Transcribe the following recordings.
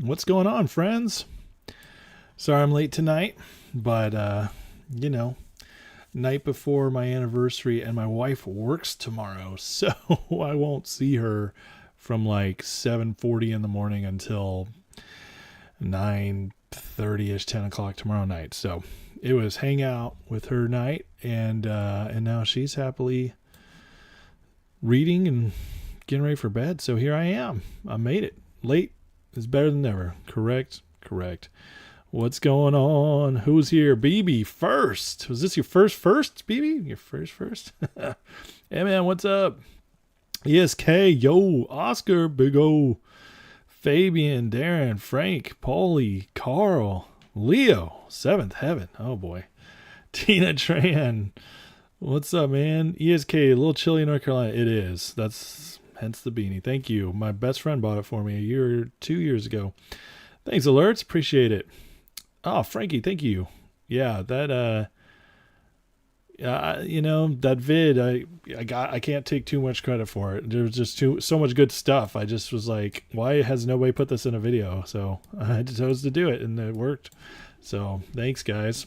What's going on, friends? Sorry I'm late tonight, but you know, night before my anniversary, and my wife works tomorrow, so I won't see her from like 7:40 in the morning until 9:30ish, 10 o'clock tomorrow night. So it was hang out with her night, and now she's happily reading and getting ready for bed. So here I am. I made it. Late is better than never. Correct. Correct. What's going on? Who's here? BB first. Was this your first, BB? Your first? Hey, man, what's up? ESK, yo, Oscar, Big O, Fabian, Darren, Frank, Paulie, Carl, Leo, Seventh Heaven. Oh, boy. Tina Tran. What's up, man? ESK, a little chilly in North Carolina. It is. That's hence the beanie. Thank you. My best friend bought it for me a year or 2 years ago. Thanks, Alerts. Appreciate it. Oh, Frankie, thank you. Yeah, that that vid, I can't take too much credit for it. There was just so much good stuff. I just was like, why has nobody put this in a video? So I chose to do it, and it worked. So thanks, guys.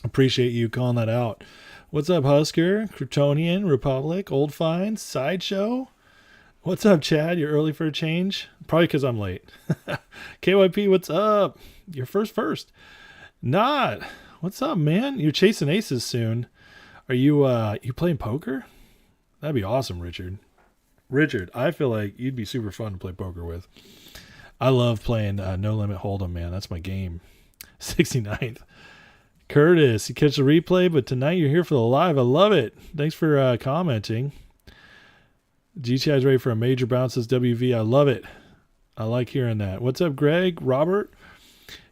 Appreciate you calling that out. What's up, Husker, Kryptonian, Republic, Old Finds, Sideshow? What's up, Chad? You're early for a change? Probably because I'm late. KYP, what's up? You're first. Not. What's up, man? You're chasing aces soon. Are you playing poker? That'd be awesome, Richard. Richard, I feel like you'd be super fun to play poker with. I love playing No Limit Hold'em, man. That's my game. 69th. Curtis, you catch the replay, but tonight you're here for the live. I love it. Thanks for commenting. GTI's ready for a major bounce, says WV. I love it. I like hearing that. What's up, Greg? Robert?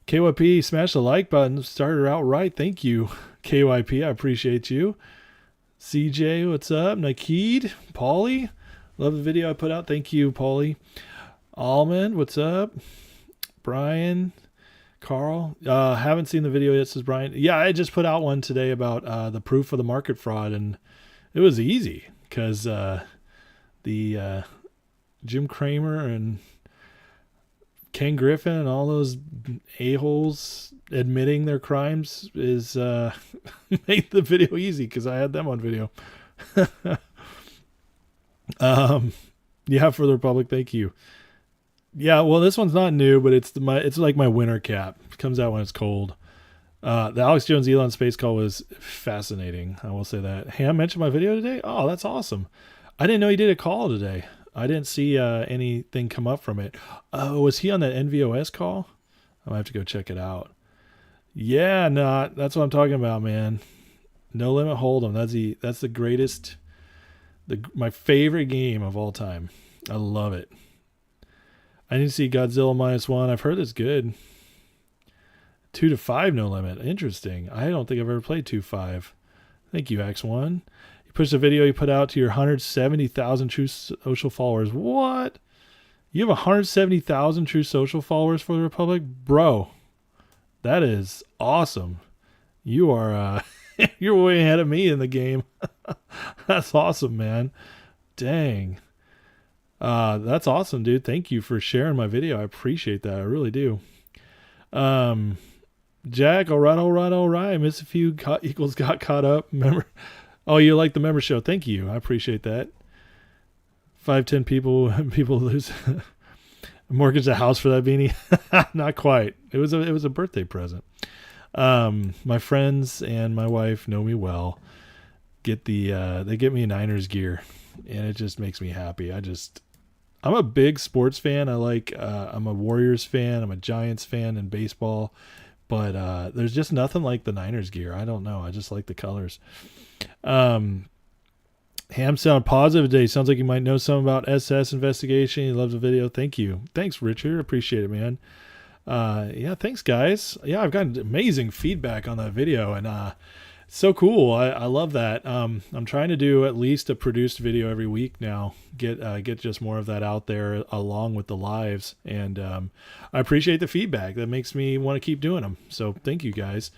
KYP, smash the like button. Started out right. Thank you, KYP. I appreciate you. CJ, what's up? Nakeed? Paulie? Love the video I put out. Thank you, Paulie. Almond, what's up? Brian? Carl? Haven't seen the video yet, says Brian. Yeah, I just put out one today about the proof of the market fraud, and it was easy because the Jim Cramer and Ken Griffin and all those a-holes admitting their crimes is made the video easy because I had them on video. Yeah, for the Republic, thank you. Yeah, well, this one's not new, but it's like my winter cap. It comes out when it's cold. The Alex Jones Elon space call was fascinating. I will say that. Ham mentioned my video today. Oh, that's awesome. I didn't know he did a call today. I didn't see anything come up from it. Oh, was he on that NVOS call? I might have to go check it out. Yeah, no, that's what I'm talking about, man. No Limit Hold'em. That's the greatest, my favorite game of all time. I love it. I need to see Godzilla -1. I've heard it's good. 2-5 No Limit. Interesting. I don't think I've ever played 2-5. Thank you, X1. Push the video you put out to your 170,000 true social followers. What? You have 170,000 true social followers for the Republic? Bro, that is awesome. You are you're way ahead of me in the game. That's awesome, man. Dang. That's awesome, dude. Thank you for sharing my video. I appreciate that. I really do. Jack, all right. Miss a few equals got caught up. Remember? Oh, you like the member show. Thank you. I appreciate that. 5-10 people lose mortgage a house for that beanie. Not quite. It was a birthday present. My friends and my wife know me well. They get me Niners gear, and it just makes me happy. I'm a big sports fan. I'm a Warriors fan. I'm a Giants fan in baseball, but there's just nothing like the Niners gear. I don't know. I just like the colors. Ham sound positive today. Sounds like you might know something about SS investigation. He loves the video. Thank you. Thanks, Richard. Appreciate it, man. Yeah, thanks, guys. Yeah, I've gotten amazing feedback on that video, and it's so cool. I love that. I'm trying to do at least a produced video every week now. Get just more of that out there along with the lives, and I appreciate the feedback. That makes me want to keep doing them. So thank you, guys.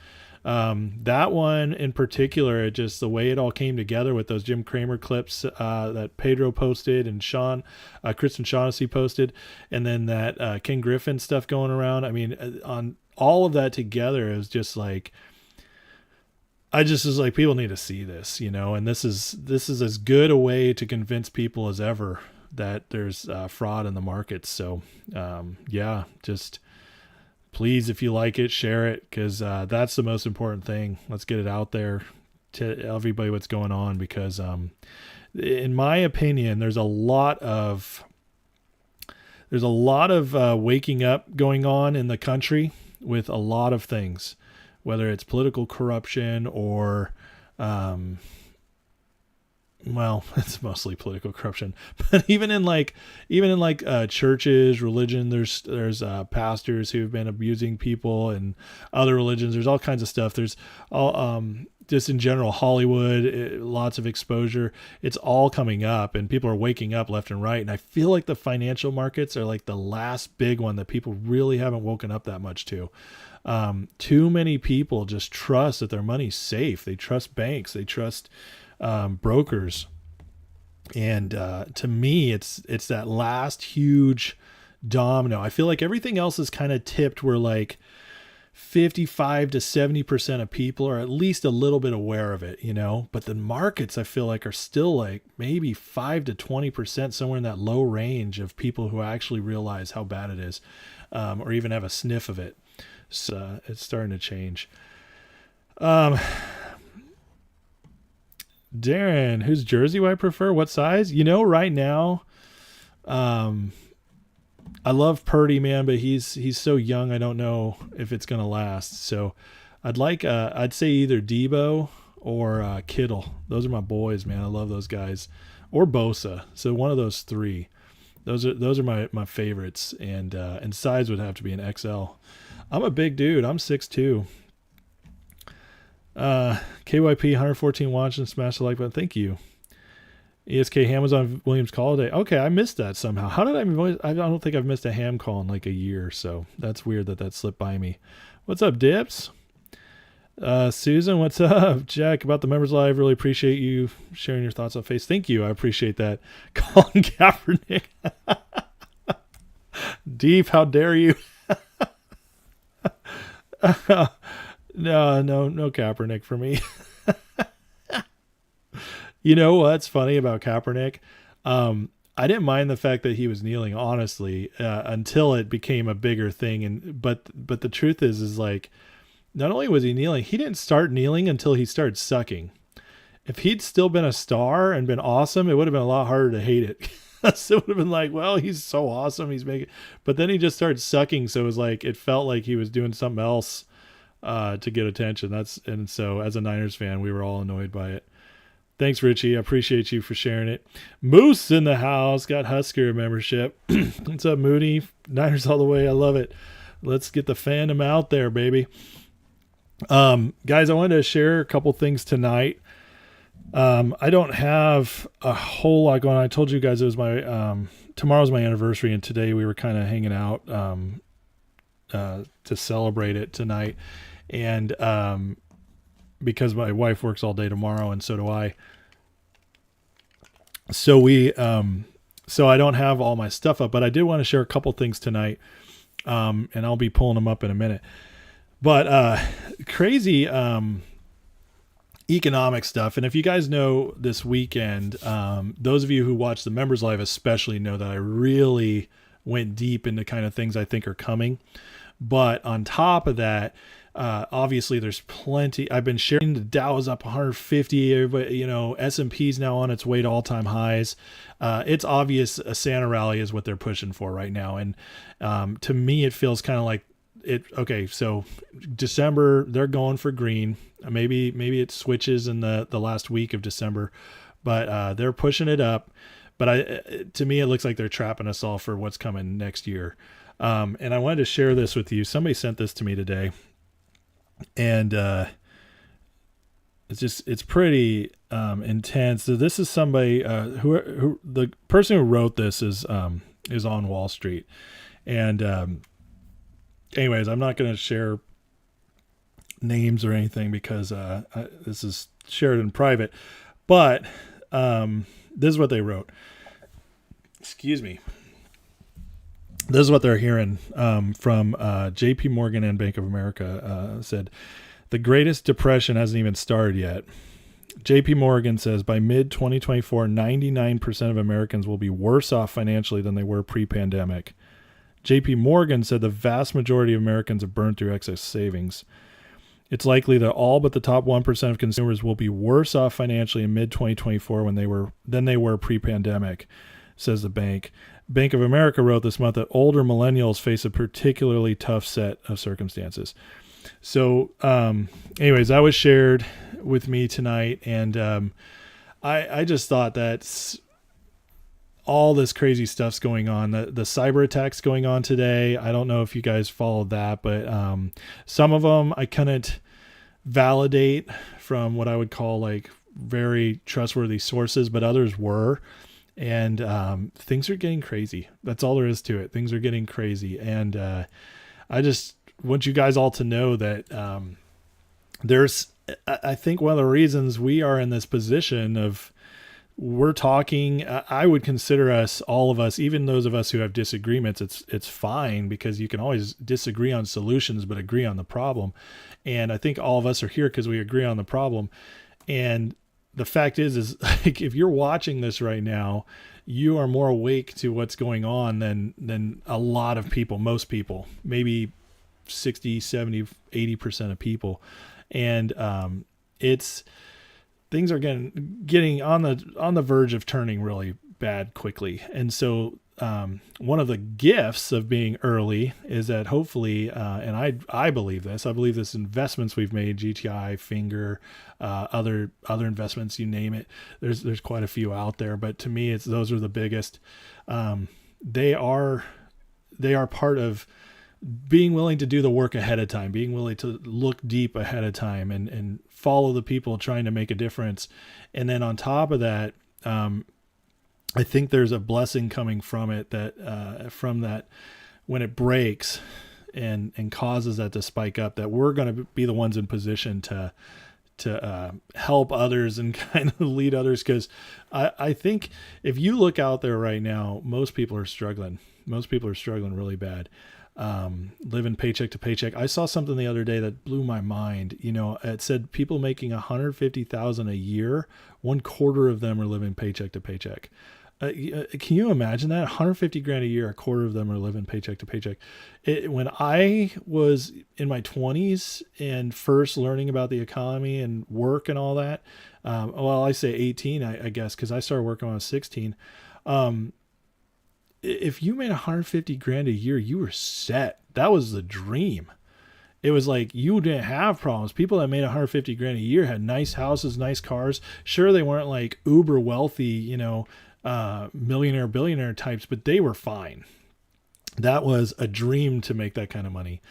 That one in particular, just the way it all came together with those Jim Cramer clips that Pedro posted and Kristen Shaughnessy posted, and then that Ken Griffin stuff going around. I mean, on all of that together, it was just like, I just was like, people need to see this, and this is as good a way to convince people as ever that there's fraud in the markets. So just please, if you like it, share it, because that's the most important thing. Let's get it out there to everybody what's going on, because in my opinion, there's a lot of waking up going on in the country with a lot of things, whether it's political corruption or it's mostly political corruption, but even in churches, religion, there's pastors who've been abusing people, and other religions. There's all kinds of stuff. There's all, just in general, Hollywood, lots of exposure. It's all coming up, and people are waking up left and right. And I feel like the financial markets are like the last big one that people really haven't woken up that much to. Too many people just trust that their money's safe. They trust banks. They trust brokers. And to me, it's that last huge domino. I feel like everything else is kind of tipped where like 55 to 70% of people are at least a little bit aware of it, but the markets, I feel like, are still like maybe 5 to 20%, somewhere in that low range of people who actually realize how bad it is, or even have a sniff of it. So it's starting to change. Darren, whose jersey do I prefer? What size? Right now, I love Purdy, man, but he's so young. I don't know if it's going to last. So I'd say either Debo or Kittle. Those are my boys, man. I love those guys. Or Bosa. So one of those three. Those are my favorites. And size would have to be an XL. I'm a big dude. I'm 6'2". KYP 114 watching, smash the like button. Thank you. ESK Ham was on Williams call today. Okay, I missed that somehow. How did I don't think I've missed a Ham call in like a year, so that's weird that slipped by me. What's up, Dips? Susan, what's up? Jack, about the members live, really appreciate you sharing your thoughts on Face. Thank you, I appreciate that. Colin Kaepernick. Deep, how dare you? No Kaepernick for me. You know what's funny about Kaepernick? I didn't mind the fact that he was kneeling, honestly, until it became a bigger thing. But the truth is like, not only was he kneeling, he didn't start kneeling until he started sucking. If he'd still been a star and been awesome, it would have been a lot harder to hate it. So it would have been like, well, he's so awesome, he's making. But then he just started sucking, so it was like, it felt like he was doing something else to get attention. And so as a Niners fan, we were all annoyed by it. Thanks, Richie. I appreciate you for sharing it. Moose in the house, got Husker membership. What's up, Moody? Niners all the way. I love it. Let's get the fandom out there, baby. Guys, I wanted to share a couple things tonight. I don't have a whole lot going on. I told you guys it was my tomorrow's my anniversary, and today we were kind of hanging out to celebrate it tonight. And because my wife works all day tomorrow, and so do I. So so I don't have all my stuff up, but I did want to share a couple things tonight, and I'll be pulling them up in a minute. But crazy economic stuff. And if you guys know, this weekend, those of you who watch the members live especially know that I really went deep into kind of things I think are coming. But on top of that, obviously there's plenty. I've been sharing the Dow is up 150. Everybody, S&P's now on its way to all-time highs. It's obvious a Santa rally is what they're pushing for right now. And to me, it feels kind of like it. Okay, so December, they're going for green. Maybe it switches in the last week of December, but they're pushing it up. But to me, it looks like they're trapping us all for what's coming next year. And I wanted to share this with you. Somebody sent this to me today. And it's pretty intense. So this is somebody who the person who wrote this is on Wall Street. And anyways, I'm not going to share names or anything because this is shared in private. But this is what they wrote. Excuse me. This is what they're hearing from J.P. Morgan and Bank of America. Said the Greatest Depression hasn't even started yet. J.P. Morgan says by mid-2024, 99% of Americans will be worse off financially than they were pre-pandemic. J.P. Morgan said the vast majority of Americans have burned through excess savings. It's likely that all but the top 1% of consumers will be worse off financially in mid-2024 than they were pre-pandemic, says the bank. Bank of America wrote this month that older millennials face a particularly tough set of circumstances. So, anyways, that was shared with me tonight, and I just thought that all this crazy stuff's going on. The cyber attacks going on today. I don't know if you guys followed that, but some of them I couldn't validate from what I would call like very trustworthy sources, but others were. And things are getting crazy. That's all there is to it. Things are getting crazy. And I just want you guys all to know that I think one of the reasons we are in this position of we're talking, I would consider us, all of us, even those of us who have disagreements, it's fine because you can always disagree on solutions, but agree on the problem. And I think all of us are here because we agree on the problem. And the fact is like, if you're watching this right now, you are more awake to what's going on than a lot of people, most people, maybe 60, 70, 80% of people. And things are getting on the verge of turning really bad quickly. And so one of the gifts of being early is that hopefully, and I believe this, investments we've made, GTI, Finger, other investments, you name it, there's quite a few out there, but to me, those are the biggest. They are part of being willing to do the work ahead of time, being willing to look deep ahead of time and follow the people trying to make a difference. And then on top of that, I think there's a blessing coming from it from that when it breaks and causes that to spike up, that we're going to be the ones in position to help others and kind of lead others. Cause I think if you look out there right now, most people are struggling really bad. Living paycheck to paycheck. I saw something the other day that blew my mind. It said people making $150,000 a year, 1/4 of them are living paycheck to paycheck. Can you imagine that? 150 grand a year, 1/4 of them are living paycheck to paycheck. When I was in my 20s and first learning about the economy and work and all that, I say 18, I guess, because I started working when I was 16. If you made 150 grand a year, you were set. That was the dream. It was like you didn't have problems. People that made 150 grand a year had nice houses, nice cars. Sure, they weren't like uber wealthy, millionaire, billionaire types, but they were fine. That was a dream to make that kind of money.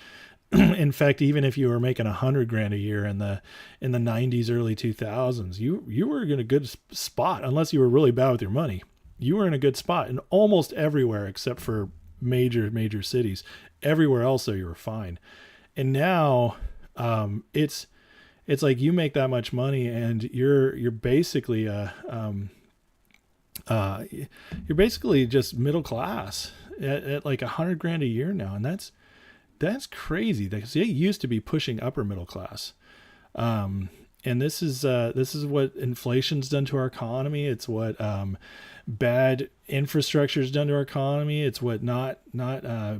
In fact, even if you were making 100 grand a year in the 90s, early 2000s, you were in a good spot, unless you were really bad with your money. You were in a good spot in almost everywhere except for major cities. Everywhere else, though, you were fine. And now, it's like you make that much money and you're basically you're basically just middle class at like 100 grand a year now, and that's crazy. Because it used to be pushing upper middle class. And this is what inflation's done to our economy. It's what bad infrastructure has done to our economy. It's what not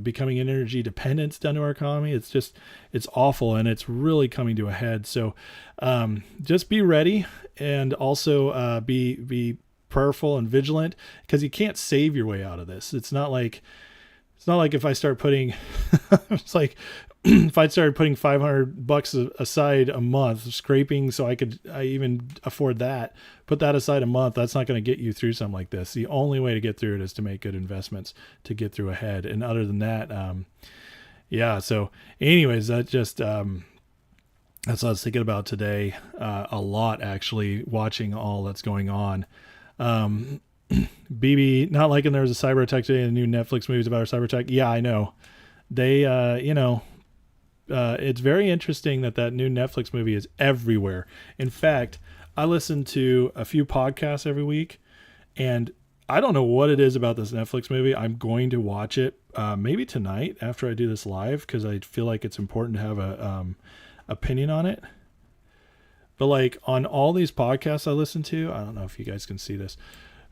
becoming energy dependent's done to our economy. It's awful, and it's really coming to a head. So just be ready, and also be prayerful and vigilant, because you can't save your way out of this. It's not like if I start putting it's like if I started putting $500 aside a month, scraping so I even afford that, put that aside a month, that's not going to get you through something like this. The only way to get through it is to make good investments to get through ahead. And other than that, so anyways, that's what I was thinking about today, a lot, actually, watching all that's going on. BB, not liking there was a cyber attack today, and the new Netflix movies about our cyber attack. Yeah, I know. They, it's very interesting that new Netflix movie is everywhere. In fact, I listen to a few podcasts every week, and I don't know what it is about this Netflix movie. I'm going to watch it maybe tonight after I do this live, because I feel like it's important to have a opinion on it. But like on all these podcasts I listen to, I don't know if you guys can see this,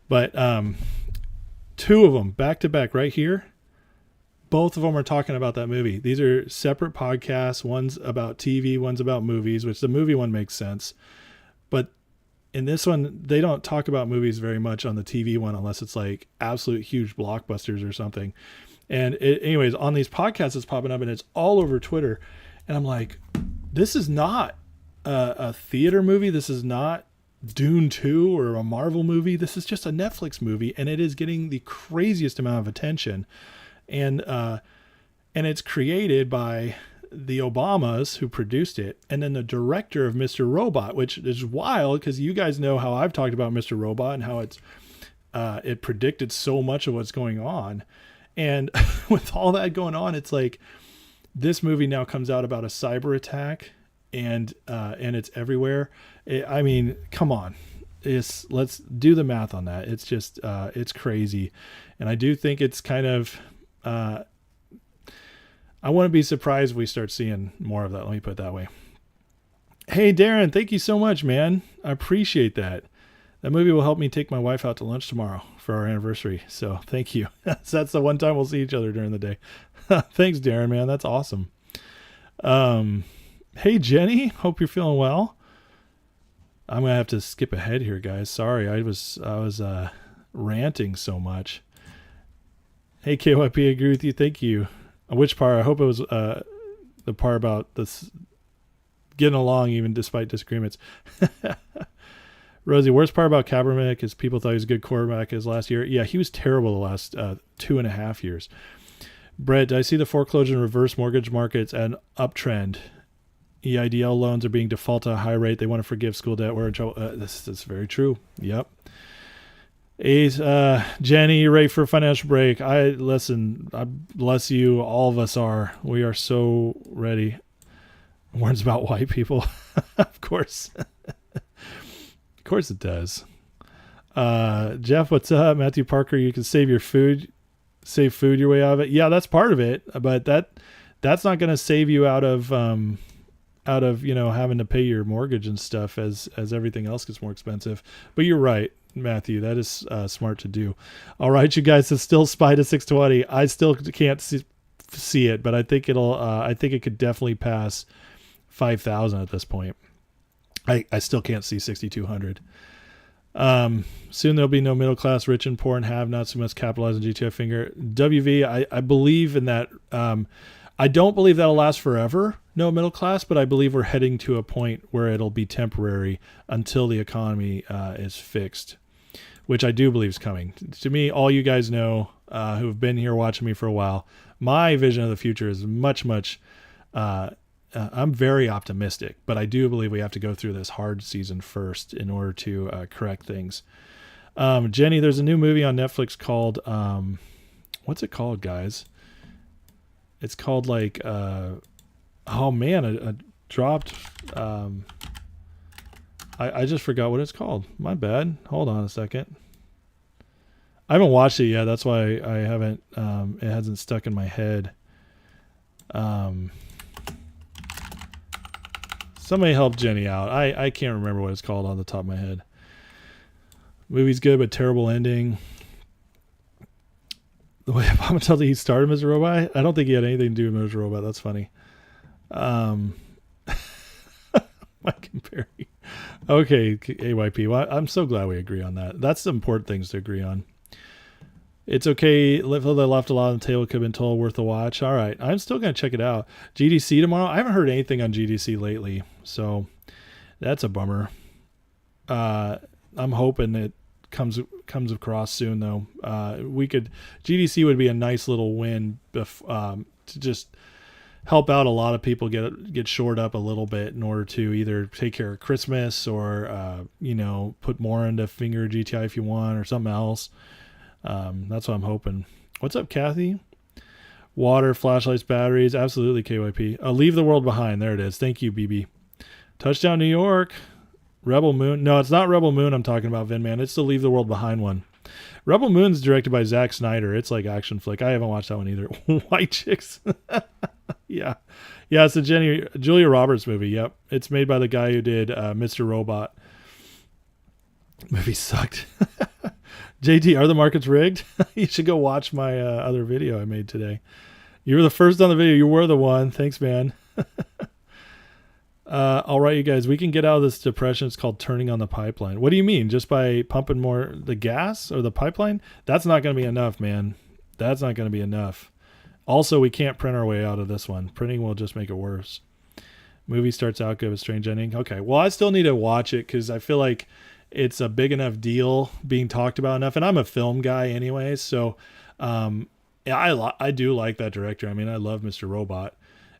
but two of them back to back right here, both of them are talking about that movie. These are separate podcasts. One's about TV, one's about movies, which the movie one makes sense. But in this one, they don't talk about movies very much on the TV one, unless it's like absolute huge blockbusters or something. And anyways, on these podcasts, it's popping up and it's all over Twitter. And I'm like, this is not a theater movie. This is not Dune 2 or a Marvel movie. This is just a Netflix movie, and it is getting the craziest amount of attention. And it's created by the Obamas who produced it, and then the director of Mr. Robot, which is wild because you guys know how I've talked about Mr. Robot and how it predicted so much of what's going on. And with all that going on, it's like this movie now comes out about a cyber attack, and it's everywhere. I mean, come on. Let's do the math on that. It's just it's crazy. And I do think it's kind of I wouldn't be surprised if we start seeing more of that. Let me put it that way. Hey, Darren, thank you so much, man. I appreciate that. That movie will help me take my wife out to lunch tomorrow for our anniversary. So thank you. That's the one time we'll see each other during the day. Thanks, Darren, man. That's awesome. Hey, Jenny, hope you're feeling well. I'm going to have to skip ahead here, guys. Sorry. I was ranting so much. Hey, KYP, I agree with you. Thank you. Which part? I hope it was the part about this getting along even despite disagreements. Rosie, worst part about Kaepernick is people thought he was a good quarterback his last year. Yeah, he was terrible the last 2.5 years. Brett, I see the foreclosure and reverse mortgage markets and uptrend. EIDL loans are being defaulted at a high rate. They want to forgive school debt. We're in trouble. This is very true. Yep. Jenny, you ready for a financial break? I bless you. All of us are. We are so ready. Warns about white people. Of course. Of course it does. Jeff, what's up? Matthew Parker, you can save food your way out of it. Yeah, that's part of it, but that's not going to save you out of having to pay your mortgage and stuff as everything else gets more expensive. But you're right, Matthew, that is smart to do. All right, you guys, it's still SPY to 620. I still can't see it, but I think it could definitely pass 5,000 at this point. I still can't see 6,200. Soon there'll be no middle class, rich and poor and have nots who must capitalize on GTF finger. WV, I believe in that. I don't believe that'll last forever, no middle class, but I believe we're heading to a point where it'll be temporary until the economy is fixed, which I do believe is coming. To me, all you guys know who have been here watching me for a while, my vision of the future is much, I'm very optimistic, but I do believe we have to go through this hard season first in order to correct things. Jenny, there's a new movie on Netflix called, what's it called, guys? It's called like, I dropped, I just forgot what it's called. My bad. Hold on a second. I haven't watched it yet. That's why I haven't, it hasn't stuck in my head. Somebody help Jenny out. I can't remember what it's called on the top of my head. Movie's good, but terrible ending. The way Obama tells you he started Mr. Robot, I don't think he had anything to do with Mr. Robot. That's funny. Mike and Perry. Okay, AYP. Well, I'm so glad we agree on that. That's the important things to agree on. It's okay. They left a lot on the table. Could have been told worth a watch. All right. I'm still going to check it out. GDC tomorrow. I haven't heard anything on GDC lately, so that's a bummer. I'm hoping it comes across soon, though. GDC would be a nice little win to just help out a lot of people get shored up a little bit in order to either take care of Christmas or put more into Finger GTI if you want or something else. That's what I'm hoping. What's up, Kathy? Water, flashlights, batteries. Absolutely, KYP. Leave the world behind. There it is. Thank you, BB. Touchdown, New York. Rebel Moon. No, it's not Rebel Moon I'm talking about, Vin Man. It's the Leave the World Behind one. Rebel Moon's directed by Zack Snyder. It's like action flick. I haven't watched that one either. White Chicks. Yeah. Yeah, it's the Julia Roberts movie. Yep. It's made by the guy who did Mr. Robot. Movie sucked. JT, are the markets rigged? You should go watch my other video I made today. You were the first on the video. You were the one. Thanks, man. All right, you guys, we can get out of this depression. It's called turning on the pipeline. What do you mean? Just by pumping more the gas or the pipeline? That's not going to be enough, man. That's not going to be enough. Also, we can't print our way out of this one. Printing will just make it worse. Movie starts out good with strange ending. Okay, well, I still need to watch it because I feel like it's a big enough deal being talked about enough. And I'm a film guy anyway, so yeah, I do like that director. I mean, I love Mr. Robot.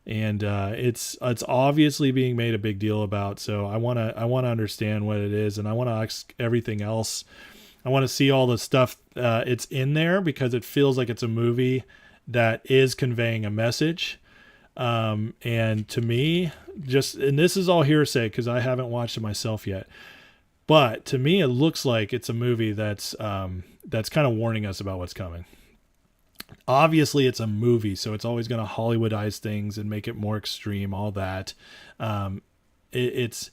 And it's obviously being made a big deal about. So I want to understand what it is, and I want to ask everything else. I want to see all the stuff it's in there because it feels like it's a movie that is conveying a message. And to me, and this is all hearsay because I haven't watched it myself yet. But to me, it looks like it's a movie that's kind of warning us about what's coming. Obviously, it's a movie, so it's always going to Hollywoodize things and make it more extreme, all that. It's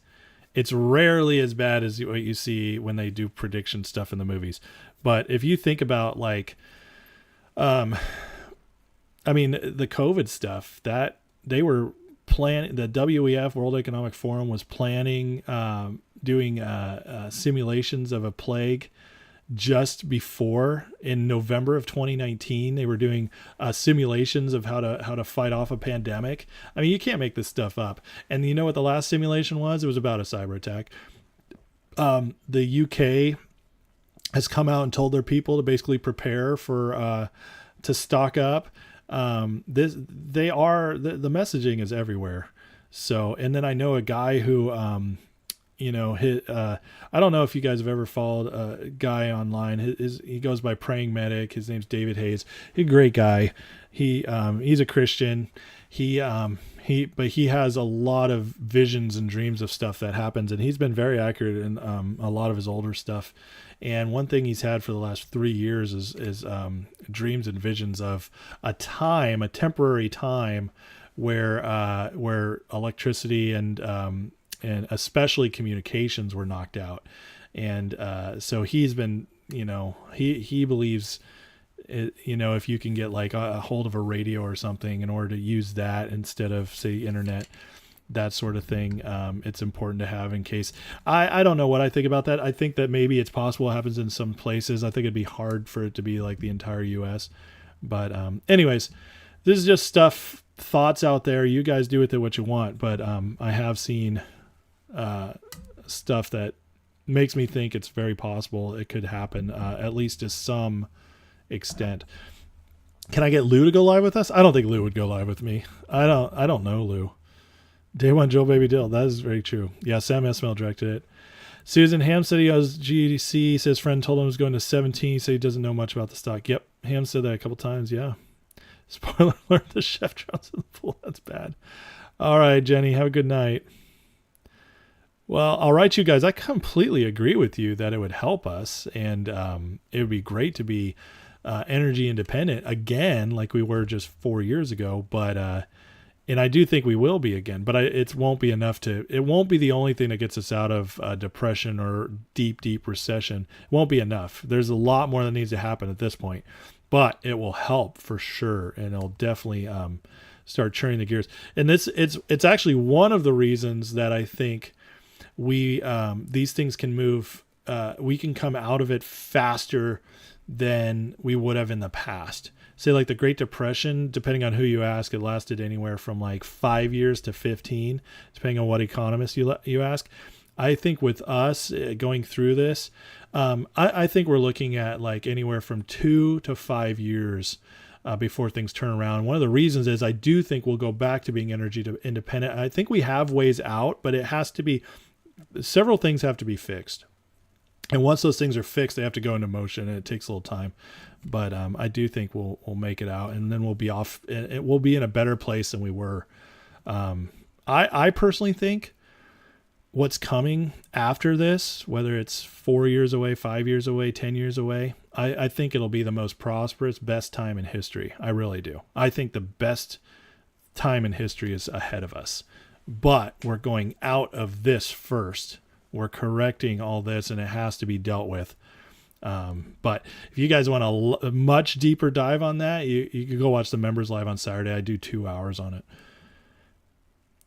rarely as bad as what you see when they do prediction stuff in the movies. But if you think about, like, I mean, the COVID stuff, that they were planning, the WEF, World Economic Forum, was planning doing simulations of a plague just before, in November of 2019, they were doing simulations of how to fight off a pandemic. I mean, you can't make this stuff up. And you know what the last simulation was? It was about a cyber attack. The UK has come out and told their people to basically prepare for to stock up. The messaging is everywhere. So, and then I know a guy who I don't know if you guys have ever followed a guy online. He goes by Praying Medic. His name's David Hayes. He's a great guy. He's a Christian. But he has a lot of visions and dreams of stuff that happens, and he's been very accurate in a lot of his older stuff. And one thing he's had for the last 3 years is dreams and visions of a temporary time where electricity and especially communications were knocked out. And so he's been, he believes, if you can get like a hold of a radio or something in order to use that instead of, say, internet, that sort of thing, it's important to have in case. I don't know what I think about that. I think that maybe it's possible it happens in some places. I think it'd be hard for it to be like the entire US. But anyways, this is just thoughts out there. You guys do with it what you want. But I have seen stuff that makes me think it's very possible it could happen, at least to some extent. Can I get Lou to go live with us? I don't think Lou would go live with me. I don't know Lou. Day one, Joe Baby Dill. That is very true. Yeah, Sam Esmail directed it. Susan Ham said he has GDC. Says friend told him he was going to 17. Said he doesn't know much about the stock. Yep, Ham said that a couple times. Yeah. Spoiler alert: the chef drowns in the pool. That's bad. All right, Jenny. Have a good night. Well, all right, you guys. I completely agree with you that it would help us, and it would be great to be energy independent again, like we were just 4 years ago. But and I do think we will be again, but it won't be enough it won't be the only thing that gets us out of depression or deep recession. It won't be enough. There's a lot more that needs to happen at this point, but it will help for sure. And it'll definitely start churning the gears. And it's actually one of the reasons that I think these things can move. We can come out of it faster than we would have in the past. Say like the Great Depression, depending on who you ask, it lasted anywhere from like 5 years to 15, depending on what economist you ask. I think with us going through this, I think we're looking at like anywhere from 2 to 5 years before things turn around. One of the reasons is I do think we'll go back to being energy independent. I think we have ways out, but it has to be, several things have to be fixed. And once those things are fixed, they have to go into motion, and it takes a little time. But I do think we'll make it out, and then we'll be off. We'll be in a better place than we were. I personally think what's coming after this, whether it's 4 years away, 5 years away, 10 years away, I think it'll be the most prosperous, best time in history. I really do. I think the best time in history is ahead of us. But we're going out of this first. We're correcting all this, and it has to be dealt with. But if you guys want a much deeper dive on that, you can go watch the members live on Saturday. I do 2 hours on it.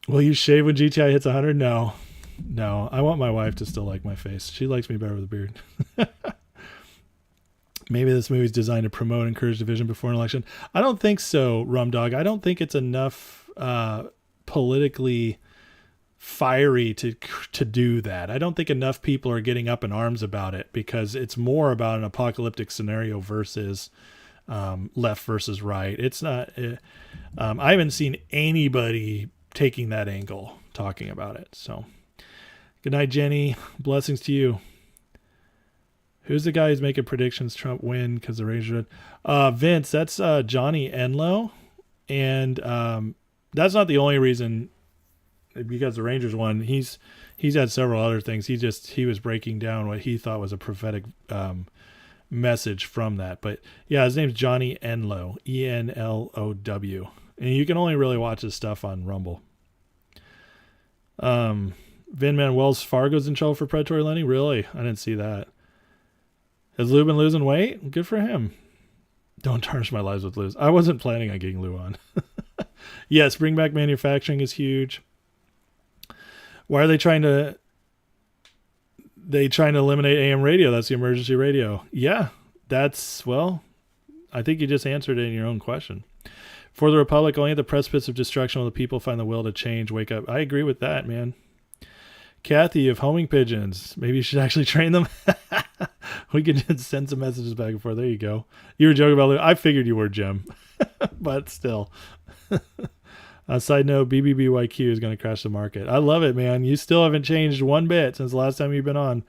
Will you shave when GTI hits 100? No. I want my wife to still like my face. She likes me better with a beard. Maybe this movie's designed to promote and encourage division before an election. I don't think so, Rum Dog. I don't think it's enough politically fiery to do that. I don't think enough people are getting up in arms about it, because it's more about an apocalyptic scenario versus left versus right. It's not. I haven't seen anybody taking that angle talking about it. So, good night, Jenny. Blessings to you. Who's the guy who's making predictions Trump win because the Rangers? Vince, that's Johnny Enlow, and that's not the only reason. Because the Rangers won, he's had several other things. He was breaking down what he thought was a prophetic message from that. But yeah, his name's Johnny Enlow, Enlow, and you can only really watch his stuff on Rumble. Vinman, Wells Fargo's in trouble for predatory lending. Really, I didn't see that. Has Lou been losing weight? Good for him. Don't tarnish my lives with Lou's. I wasn't planning on getting Lou on. Yes, bring back manufacturing is huge. Why are they trying to eliminate AM radio? That's the emergency radio. Yeah, I think you just answered it in your own question. For the Republic, only at the precipice of destruction will the people find the will to change, wake up. I agree with that, man. Kathy, you have homing pigeons. Maybe you should actually train them. We could just send some messages back and forth. There you go. You were joking about Lou. I figured you were, Jim. But still. Side note, BBBYQ is going to crash the market. I love it, man. You still haven't changed one bit since the last time you've been on.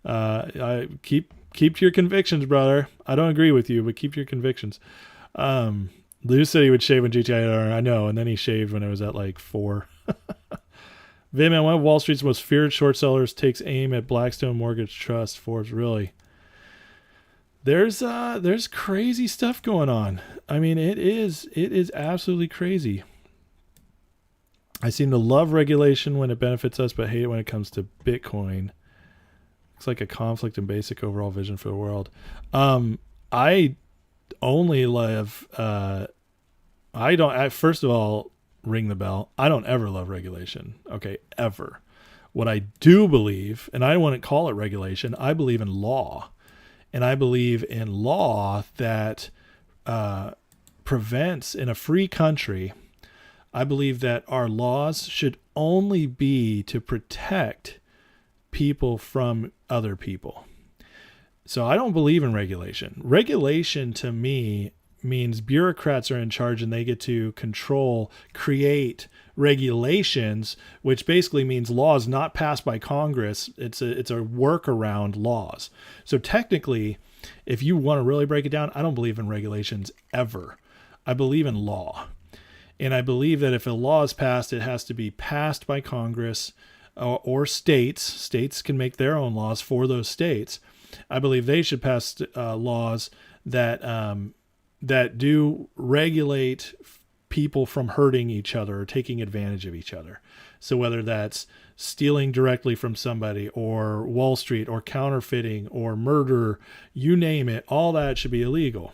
I keep to your convictions, brother. I don't agree with you, but keep to your convictions. Lou said he would shave when GTI. I know, and then he shaved when it was at like 4. Vinman, one of Wall Street's most feared short sellers, takes aim at Blackstone Mortgage Trust. Forbes, really. There's crazy stuff going on. I mean, it is absolutely crazy. I seem to love regulation when it benefits us, but hate it when it comes to Bitcoin. Looks like a conflict in basic overall vision for the world. I only love. First of all, ring the bell. I don't ever love regulation. Okay, ever. What I do believe, and I wouldn't call it regulation, I believe in law. And I believe in law that prevents, in a free country, I believe that our laws should only be to protect people from other people. So I don't believe in regulation. Regulation to me means bureaucrats are in charge and they get to create regulations, which basically means laws not passed by Congress. It's a workaround laws. So technically, if you want to really break it down, I don't believe in regulations ever. I believe in law. And I believe that if a law is passed, it has to be passed by Congress or states. States can make their own laws for those states. I believe they should pass laws that do regulate people from hurting each other or taking advantage of each other. So whether that's stealing directly from somebody or Wall Street or counterfeiting or murder, you name it, all that should be illegal.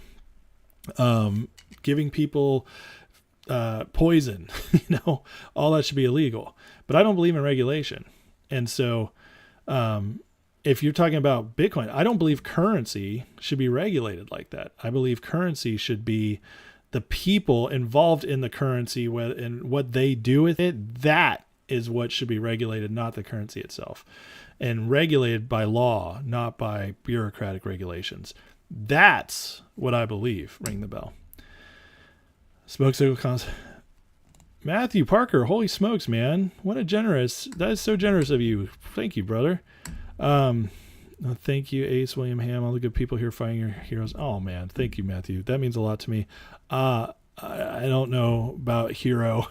Giving people poison, all that should be illegal. But I don't believe in regulation. And so if you're talking about Bitcoin, I don't believe currency should be regulated like that. I believe currency should be the people involved in the currency and what they do with it. That is what should be regulated, not the currency itself. And regulated by law, not by bureaucratic regulations. That's what I believe. Ring the bell. Smoke signal cons. Matthew Parker, holy smokes, man. That is so generous of you. Thank you, brother. Thank you, Ace, William Ham, all the good people here fighting your heroes. Oh man, thank you, Matthew. That means a lot to me. I don't know about hero,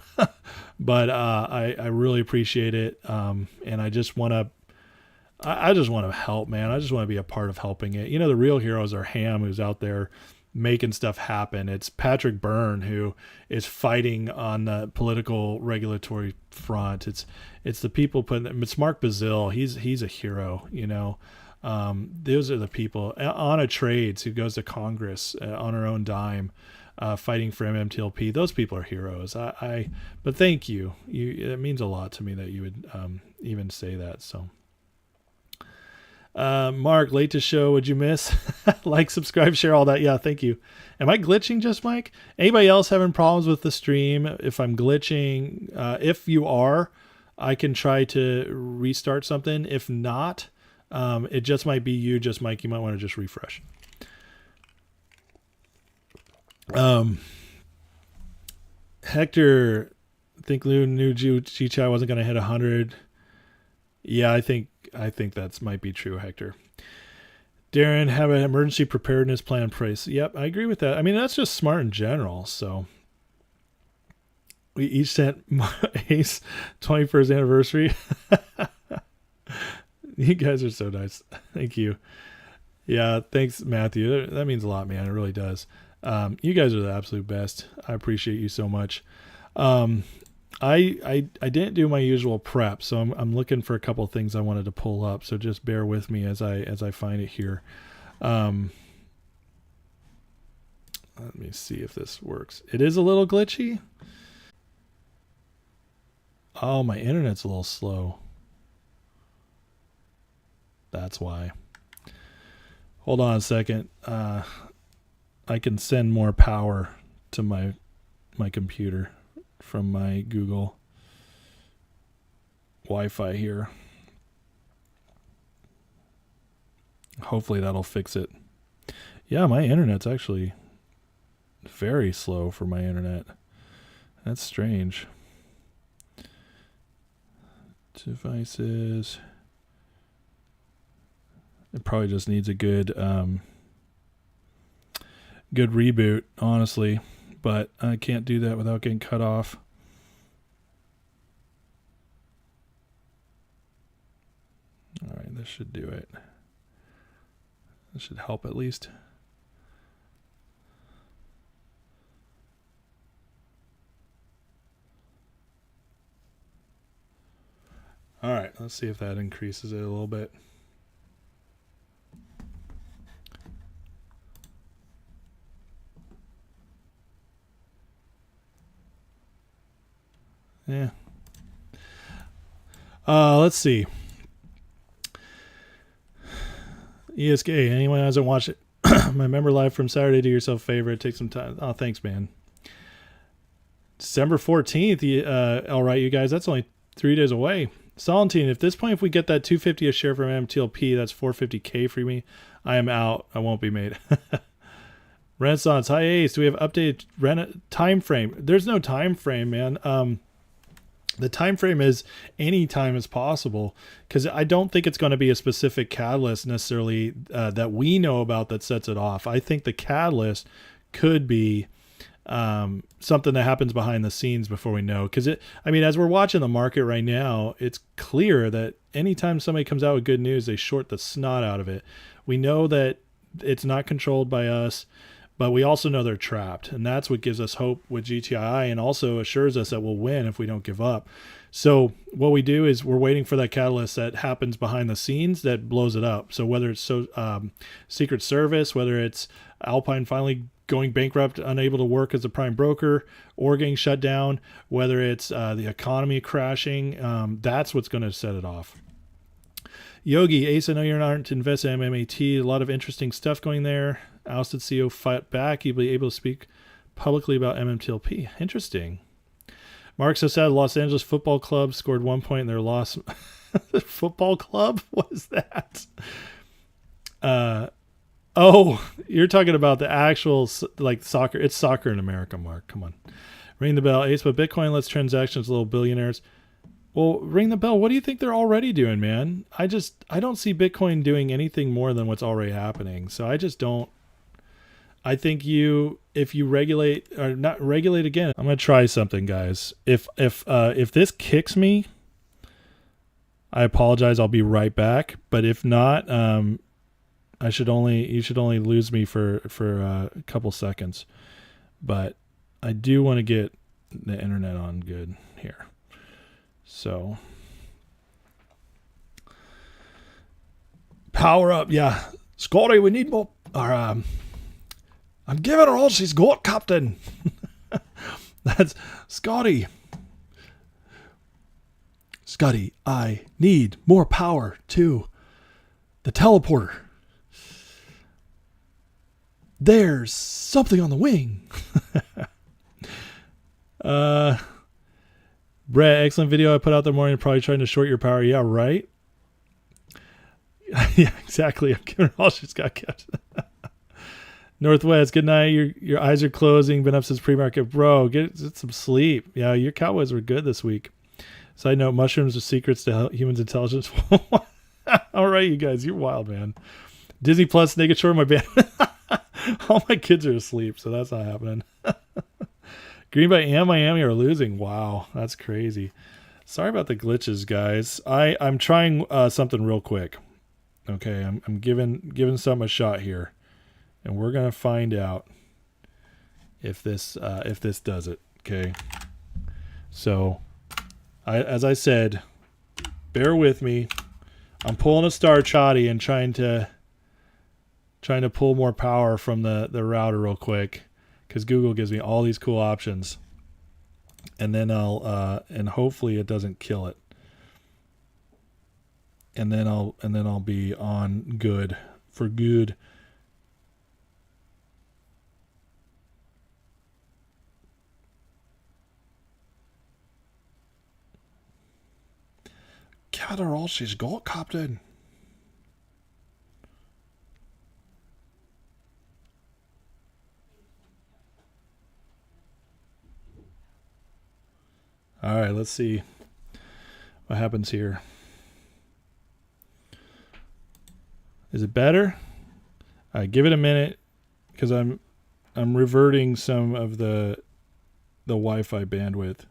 but I really appreciate it. And I just want to help, man. I just want to be a part of helping it. You know, the real heroes are Ham, who's out there making stuff happen. It's Patrick Byrne, who is fighting on the political regulatory front. It's the people it's Mark Bazil. He's a hero, you know. Those are the people. Anna Trades, who goes to Congress on her own dime, fighting for MMTLP. Those people are heroes. But thank you. It means a lot to me that you would even say that. So, Mark, late to show. What'd you miss? Like, subscribe, share, all that. Yeah, thank you. Am I glitching just, Mike? Anybody else having problems with the stream? If I'm glitching, if you are, I can try to restart something. If not, it just might be you, just Mike. You might want to just refresh. Hector, I think Lou knew G-Chai wasn't going to hit 100. Yeah, I think that might be true, Hector. Darren, have an emergency preparedness plan price. Yep, I agree with that. I mean, that's just smart in general. So we each sent Ace 21st anniversary. You guys are so nice. Thank you. Yeah, thanks, Matthew. That means a lot, man. It really does. You guys are the absolute best. I appreciate you so much. I didn't do my usual prep, so I'm looking for a couple of things I wanted to pull up. So just bear with me as I find it here. Let me see if this works. It is a little glitchy. Oh, my internet's a little slow. That's why. Hold on a second. I can send more power to my computer from my Google Wi-Fi here. Hopefully that'll fix it. Yeah, my internet's actually very slow for my internet. That's strange. Devices. It probably just needs a good good reboot, honestly, but I can't do that without getting cut off. All right, this should do it. This should help at least. All right, let's see if that increases it a little bit. Yeah. Let's see. ESK, anyone who hasn't watched it, my member live from Saturday, do yourself a favor, take some time. Oh, thanks, man. December 14th, all right, you guys, that's only 3 days away. Solentine, at this point, if we get that 250 a share from MTLP, that's 450K for me. I am out. I won't be made. Renaissance, hi Ace, do we have updated time frame? There's no time frame, man. The time frame is any time is possible, because I don't think it's going to be a specific catalyst necessarily that we know about that sets it off. I think the catalyst could be something that happens behind the scenes before we know. Because as we're watching the market right now, it's clear that anytime somebody comes out with good news, they short the snot out of it. We know that it's not controlled by us, but we also know they're trapped, and that's what gives us hope with GTI, and also assures us that we'll win if we don't give up. So what we do is we're waiting for that catalyst that happens behind the scenes that blows it up. So whether it's Secret Service, whether it's Alpine finally going bankrupt, unable to work as a prime broker, or getting shut down, whether it's the economy crashing, that's what's going to set it off. Yogi, Ace, I know you're not invested in MMAT. A lot of interesting stuff going there. Ousted CEO fight back. You'll be able to speak publicly about MMTLP. Interesting. Mark so sad Los Angeles Football Club scored 1 point in their loss. Football club? What is that? Oh, you're talking about the actual like soccer. It's soccer in America, Mark. Come on. Ring the bell. Ace, but Bitcoin lets transactions little billionaires. Well, ring the bell. What do you think they're already doing, man? I don't see Bitcoin doing anything more than what's already happening. So I just don't. I think if you regulate or not regulate again, I'm gonna try something, guys. If this kicks me, I apologize. I'll be right back. But if not, you should only lose me for a couple seconds. But I do want to get the internet on good here. So power up, yeah, Scotty. We need more. Or, I'm giving her all she's got, Captain. That's Scotty. Scotty, I need more power to the teleporter. There's something on the wing. Brett, excellent video I put out the morning. Probably trying to short your power. Yeah, right. Yeah, exactly. I'm giving her all she's got, Captain. Northwest, good night. Your eyes are closing. Been up since pre-market. Bro, get some sleep. Yeah, your Cowboys were good this week. Side note, mushrooms are secrets to humans' intelligence. All right, you guys, you're wild, man. Disney Plus, Naked Shore, my band. All my kids are asleep, so that's not happening. Green Bay and Miami are losing. Wow, that's crazy. Sorry about the glitches, guys. I'm trying something real quick. Okay, I'm giving something a shot here, and we're gonna find out if this does it. Okay, so as I said, bear with me. I'm pulling a Star Chatty and trying to pull more power from the router real quick, because Google gives me all these cool options, and then I'll and hopefully it doesn't kill it, and then I'll be on good for good. Gather all she's got, Captain. All right, let's see what happens here. Is it better? All right, give it a minute, because I'm reverting some of the Wi-Fi bandwidth.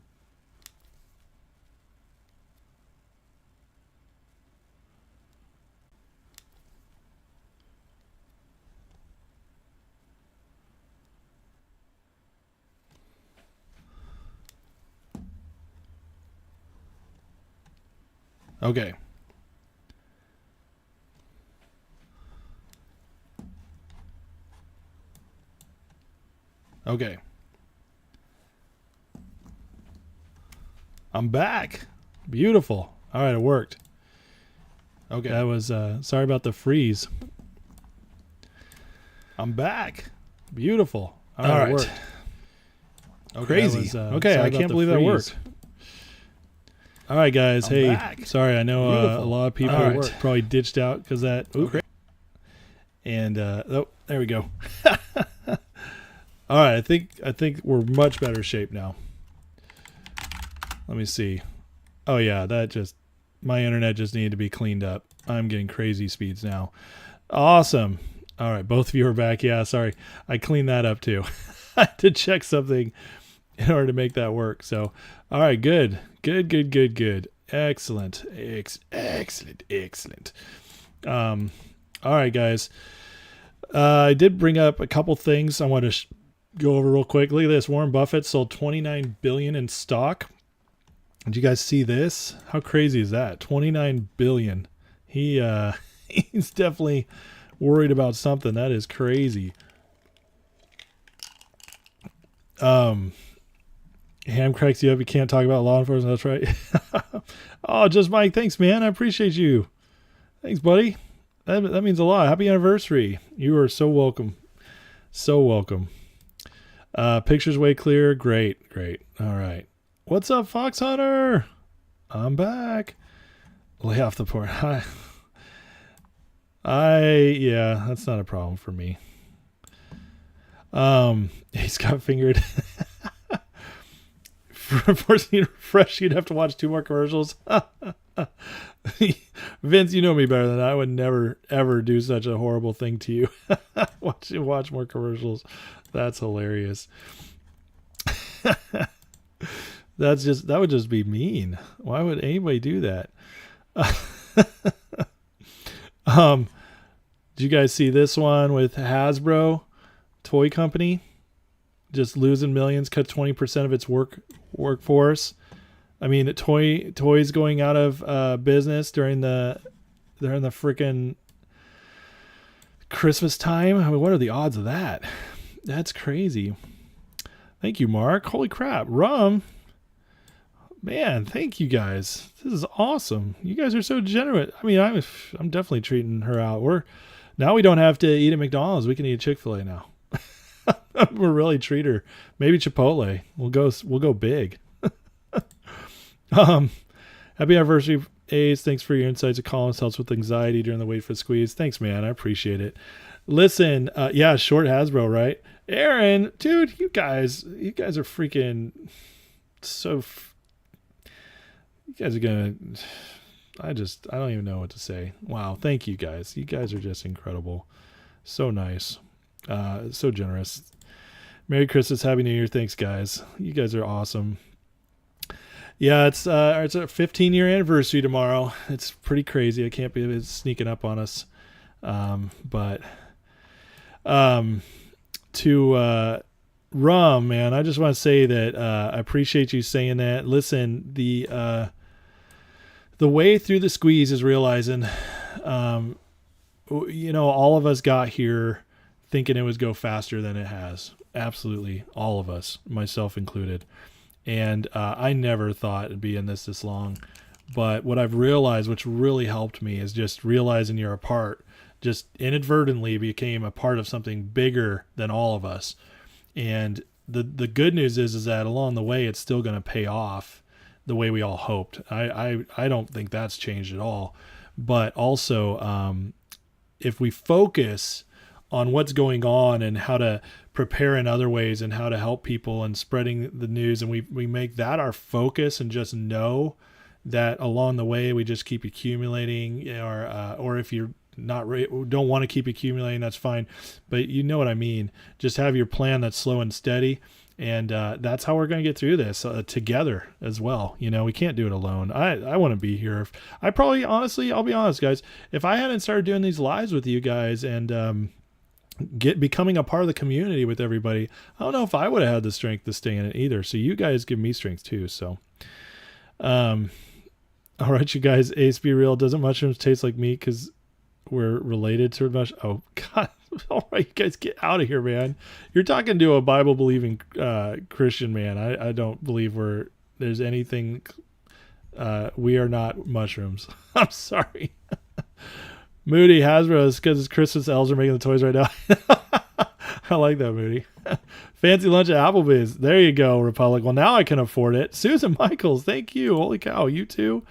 Okay. Okay. I'm back. Beautiful. All right, it worked. Okay. That was sorry about the freeze. I'm back. Beautiful. All right. It worked. Okay, crazy. Okay, I can't believe that worked. All right, guys. I'm back. Sorry, I know a lot of people probably ditched out because that. Okay. And oh, there we go. All right, I think we're much better shape now. Let me see. Oh yeah, my internet just needed to be cleaned up. I'm getting crazy speeds now. Awesome. All right, both of you are back. Yeah, sorry, I cleaned that up too. I had to check something in order to make that work. So, all right, good. Excellent. All right, guys. I did bring up a couple things I want to go over real quick. Look at this. Warren Buffett sold $29 billion in stock. Did you guys see this? How crazy is that? $29 billion. He's definitely worried about something. That is crazy. Ham cracks you up. You can't talk about law enforcement. That's right. Oh, just Mike. Thanks, man. I appreciate you. Thanks, buddy. That means a lot. Happy anniversary. You are so welcome. So welcome. Picture's way clearer. Great. All right. What's up, Fox Hunter? I'm back. Lay off the port. Yeah, that's not a problem for me. He's got fingered forcing you to refresh, you'd have to watch 2 more commercials. Vince, you know me better than that. I would never ever do such a horrible thing to you. watch more commercials. That's hilarious. That would just be mean. Why would anybody do that? Did you guys see this one with Hasbro toy company just losing millions, cut 20% of its workforce? I mean, toys going out of business during the freaking Christmas time. I mean, what are the odds of that? That's crazy. Thank you, Mark. Holy crap, rum. Man, thank you guys. This is awesome. You guys are so generous. I mean, I'm definitely treating her out. Now we don't have to eat at McDonald's. We can eat at Chick-fil-A now. We're really treat her. Maybe Chipotle. We'll go big. Happy anniversary, Ace. Thanks for your insights. A columnist helps with anxiety during the wait for the squeeze. Thanks, man. I appreciate it. Listen, short Hasbro, right? Aaron, dude, you guys are freaking so. You guys are gonna. I don't even know what to say. Wow, thank you guys. You guys are just incredible. So nice. So generous. Merry Christmas, Happy New Year. Thanks, guys. You guys are awesome. Yeah, it's our 15-year anniversary tomorrow. It's pretty crazy. I can't believe it's sneaking up on us. To Rum, man, I just want to say that I appreciate you saying that. Listen, the way through the squeeze is realizing, all of us got here thinking it would go faster than it has. Absolutely. All of us, myself included. And I never thought it'd be in this long. But what I've realized, which really helped me, is just realizing you're a part, just inadvertently became a part of something bigger than all of us. And the good news is that along the way, it's still going to pay off the way we all hoped. I don't think that's changed at all. But also, if we focus on what's going on and how to prepare in other ways and how to help people and spreading the news, and we make that our focus and just know that along the way we just keep accumulating, or if you're don't want to keep accumulating, that's fine, but you know what I mean. Just have your plan that's slow and steady, and that's how we're going to get through this together as well. We can't do it alone. I want to be here. Honestly, I'll be honest, guys, if I hadn't started doing these lives with you guys and becoming a part of the community with everybody, I don't know if I would have had the strength to stay in it either. So you guys give me strength too. So, all right, you guys, Ace, be real. Doesn't mushrooms taste like meat because we're related to mushrooms? Oh God. All right, you guys, get out of here, man. You're talking to a Bible believing Christian man. I don't believe there's anything. We are not mushrooms. I'm sorry. Moody, Hasbro is because it's Christmas. Elves are making the toys right now. I like that, Moody. Fancy lunch at Applebee's. There you go, Republic. Well, now I can afford it. Susan Michaels, thank you. Holy cow, you too?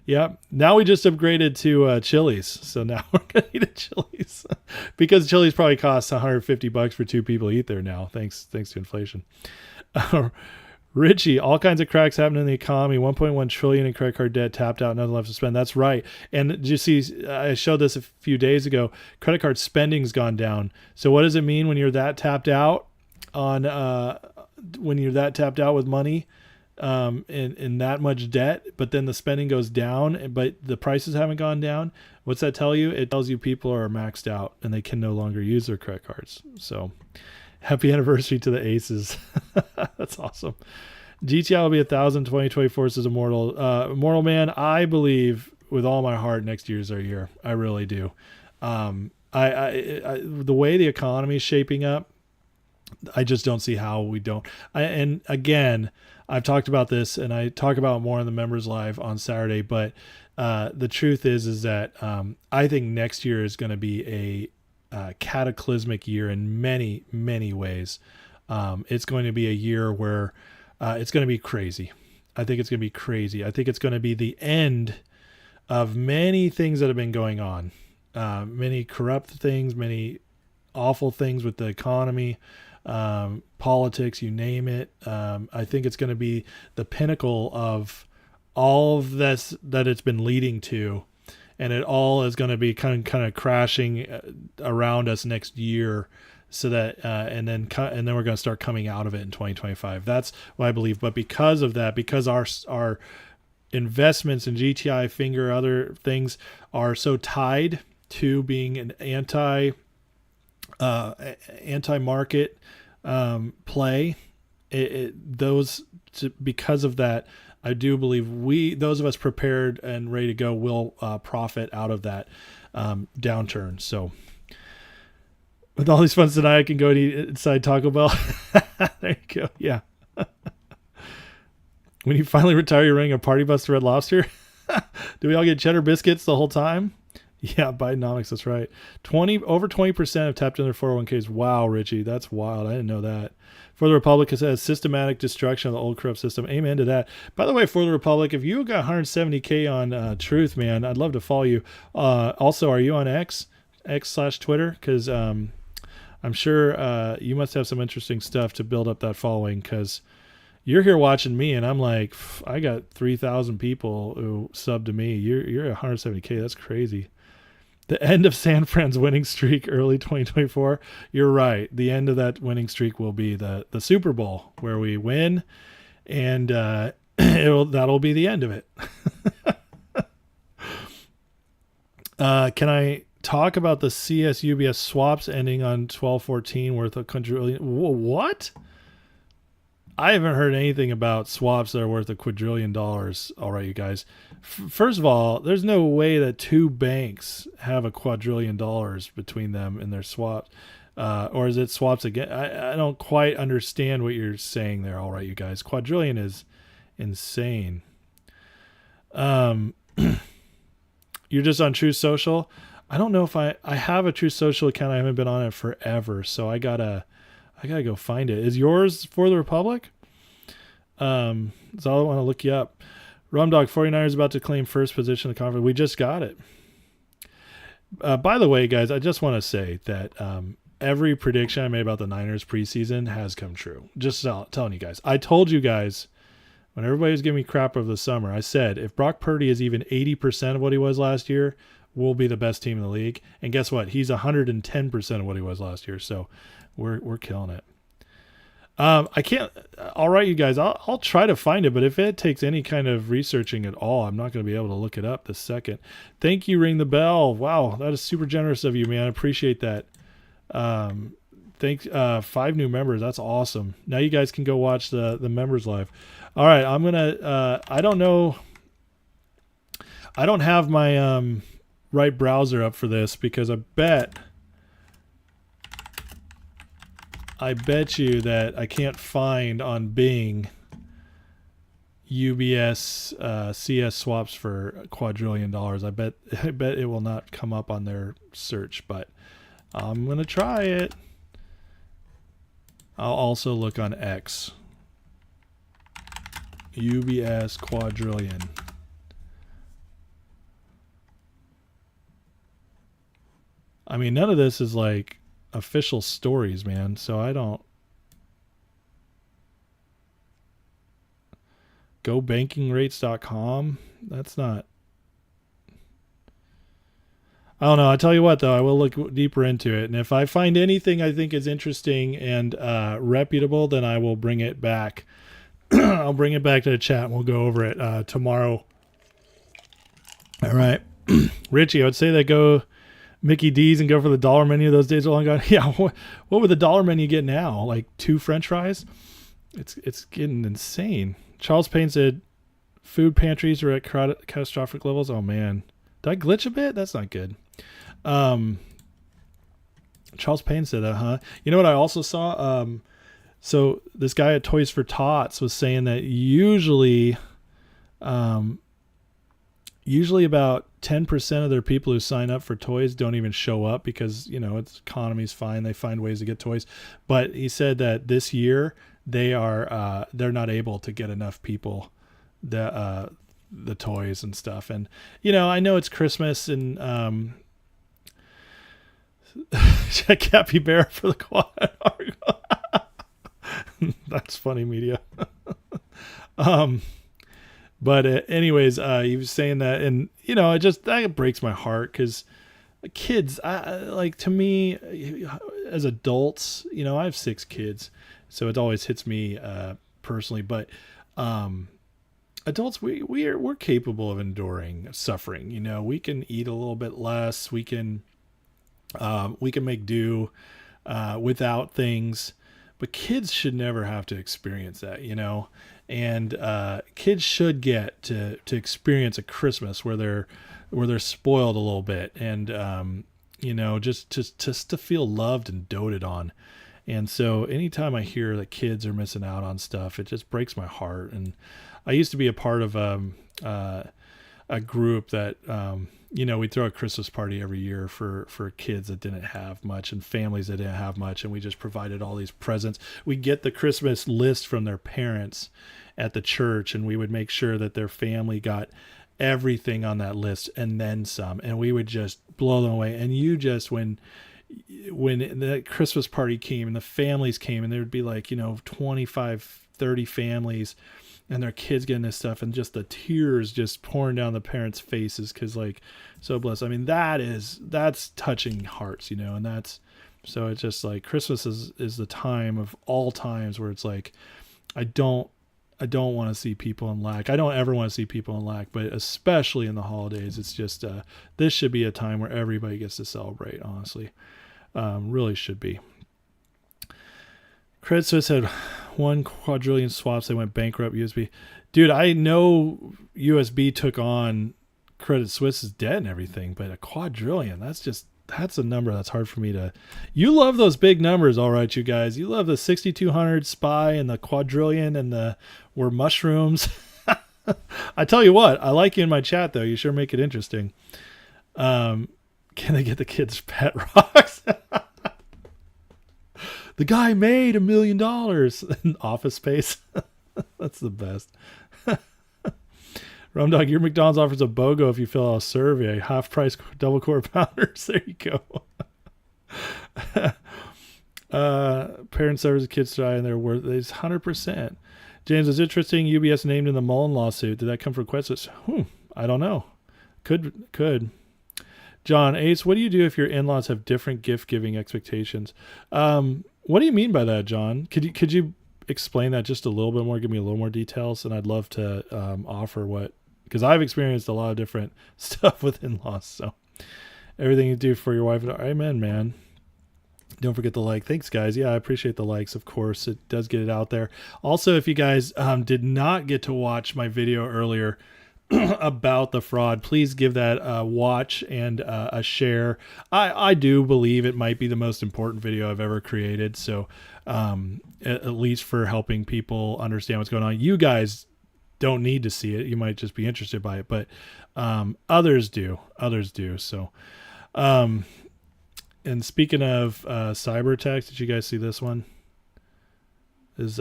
Yep. Now we just upgraded to Chili's. So now we're going to eat at Chili's. Because Chili's probably costs $150 for 2 people to eat there now. Thanks to inflation. Richie, all kinds of cracks happening in the economy. 1.1 trillion in credit card debt tapped out, nothing left to spend. That's right. And did you see, I showed this a few days ago, credit card spending's gone down. So what does it mean when you're that tapped out with money in that much debt, but then the spending goes down, but the prices haven't gone down? What's that tell you? It tells you people are maxed out and they can no longer use their credit cards. So happy anniversary to the Aces. That's awesome. GTI will be 1,000. 2024 says Immortal. Immortal Man, I believe with all my heart next year's our year. I really do. I the way the economy is shaping up, I just don't see how we don't. And again, I've talked about this, and I talk about it more on the Members Live on Saturday, but the truth is that I think next year is going to be a cataclysmic year in many, many ways. It's going to be a year where it's going to be crazy. I think it's going to be crazy. I think it's going to be the end of many things that have been going on. Many corrupt things, many awful things with the economy. politics, you name it. I think it's going to be the pinnacle of all of this that it's been leading to, and it all is going to be kind of crashing around us next year. So that and then we're going to start coming out of it in 2025. That's what I believe. But because of that, because our investments in GTI, Finger, other things are so tied to being an anti-market play, because of that, I do believe those of us prepared and ready to go will profit out of that downturn. So with all these funds tonight, I can go and eat inside Taco Bell. There you go. Yeah. When you finally retire, you're running a party bus to Red Lobster. Do we all get cheddar biscuits the whole time? Yeah, Bidenomics. That's right. Over 20% have tapped in their 401ks. Wow, Richie, that's wild. I didn't know that. For the Republic, it says systematic destruction of the old corrupt system. Amen to that. By the way, For the Republic, if you got 170K on Truth, man, I'd love to follow you. Also, are you on X/Twitter? Because I'm sure you must have some interesting stuff to build up that following, because you're here watching me and I'm like, I got 3,000 people who sub to me. You're at 170K. That's crazy. The end of San Fran's winning streak early 2024. You're right. The end of that winning streak will be the Super Bowl, where we win, and that'll be the end of it. Can I talk about the CS-UBS swaps ending on 12/14 worth a quadrillion? What? I haven't heard anything about swaps that are worth $1 quadrillion. All right, you guys. First of all, there's no way that two banks have $1 quadrillion between them in their swaps. Or is it swaps again? I don't quite understand what you're saying there. All right, you guys. Quadrillion is insane. You're just on True Social. I don't know if I have a True Social account. I haven't been on it forever, so I gotta go find it. Is yours For the Republic? That's all I want to look you up. Rumdog 49ers about to claim first position in the conference. We just got it. By the way, guys, I just want to say that every prediction I made about the Niners preseason has come true. Just telling you guys. I told you guys when everybody was giving me crap over the summer, I said if Brock Purdy is even 80% of what he was last year, we'll be the best team in the league. And guess what? He's 110% of what he was last year. So we're killing it. I can't. All right, you guys, I'll try to find it, but if it takes any kind of researching at all, I'm not going to be able to look it up this second. Thank you, Ring the Bell. Wow, that is super generous of you, man. I appreciate that. Thanks, 5 new members. That's awesome. Now you guys can go watch the members live. All right, I'm gonna. I don't know. I don't have my right browser up for this because I bet you that I can't find on Bing UBS CS swaps for $1 quadrillion. I bet it will not come up on their search, but I'm gonna try it. I'll also look on X. UBS quadrillion. I mean, none of this is like official stories, man, so I don't. GoBankingRates.com. That's not. I don't know. I tell you what, though, I will look deeper into it, and if I find anything I think is interesting and reputable, then I will bring it back. I'll bring it back to the chat, and we'll go over it tomorrow. All right, Richie, I would say that go Mickey D's and go for the dollar menu. Those days are long gone. Yeah, what would the dollar menu get now? Like 2 French fries? It's getting insane. Charles Payne said food pantries are at catastrophic levels. Oh man, did I glitch a bit? That's not good. Charles Payne said that, huh? You know what I also saw? So this guy at Toys for Tots was saying that usually about 10% of their people who sign up for toys don't even show up because, you know, it's economy's fine. They find ways to get toys. But he said that this year they're not able to get enough people the toys and stuff. And, you know, I know it's Christmas and check Capybara for the quad. That's funny media. um, but anyways, he was saying that, and it just that breaks my heart because kids, like to me, as adults, I have 6 kids, so it always hits me personally. But adults, we're capable of enduring suffering. We can eat a little bit less. We can make do without things, but kids should never have to experience that. And kids should get to experience a Christmas where they're spoiled a little bit, and just to feel loved and doted on. And so anytime I hear that kids are missing out on stuff, it just breaks my heart. And I used to be a part of a group that we'd throw a Christmas party every year for kids that didn't have much and families that didn't have much, and we just provided all these presents. We get the Christmas list from their parents at the church, and we would make sure that their family got everything on that list and then some, and we would just blow them away. And you just when the Christmas party came and the families came, and there would be like 25, 30 families and their kids getting this stuff, and just the tears just pouring down the parents' faces because like so blessed. I mean, that's touching hearts, and that's so it's just like Christmas is the time of all times where it's like I don't want to see people in lack. I don't ever want to see people in lack, but especially in the holidays, it's just this should be a time where everybody gets to celebrate. Honestly, really should be. Credit Suisse had 1 quadrillion swaps. They went bankrupt. USB, dude. I know USB took on Credit Suisse's debt and everything, but a quadrillion. That's a number that's hard for me to. You love those big numbers, all right, you guys. You love the 6,200 SPY and the quadrillion and the were mushrooms. I tell you what, I like you in my chat though. You sure make it interesting. Can they get the kids pet rocks? The guy made $1 million in Office Space. That's the best. Rum Dog, your McDonald's offers a BOGO if you fill out a survey. Half price double quarter pounders. There you go. Parents serve as kids try and they're worth it's 100%. James, it's interesting. UBS named in the Mullen lawsuit. Did that come from Quest? I don't know. Could. John, Ace, what do you do if your in-laws have different gift giving expectations? What do you mean by that, John? Could you explain that just a little bit more? Give me a little more details, and I'd love to offer because I've experienced a lot of different stuff with in-laws. So everything you do for your wife, amen, man. Don't forget the like. Thanks, guys. Yeah, I appreciate the likes. Of course, it does get it out there. Also, if you guys did not get to watch my video earlier about the fraud, please give that a watch and a share. I do believe it might be the most important video I've ever created. So at least for helping people understand what's going on. You guys don't need to see it. You might just be interested by it, but others do. So and speaking of cyber attacks, did you guys see this one? Is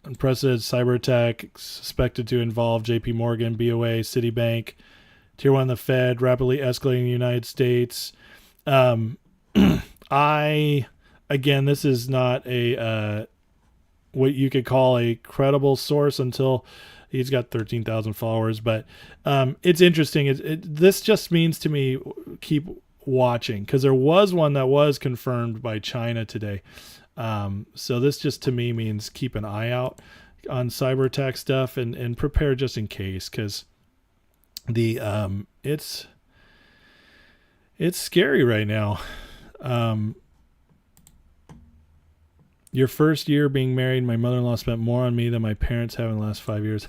unprecedented cyber attack suspected to involve JP Morgan, BOA, Citibank, Tier 1 the Fed, rapidly escalating in the United States. Again, this is not a what you could call a credible source until he's got 13,000 followers, but it's interesting. This just means to me, keep watching, because there was one that was confirmed by China today. So this just to me means keep an eye out on cyber attack stuff and prepare just in case, because it's scary right now. Your first year being married, my mother-in-law spent more on me than my parents have in the last 5 years.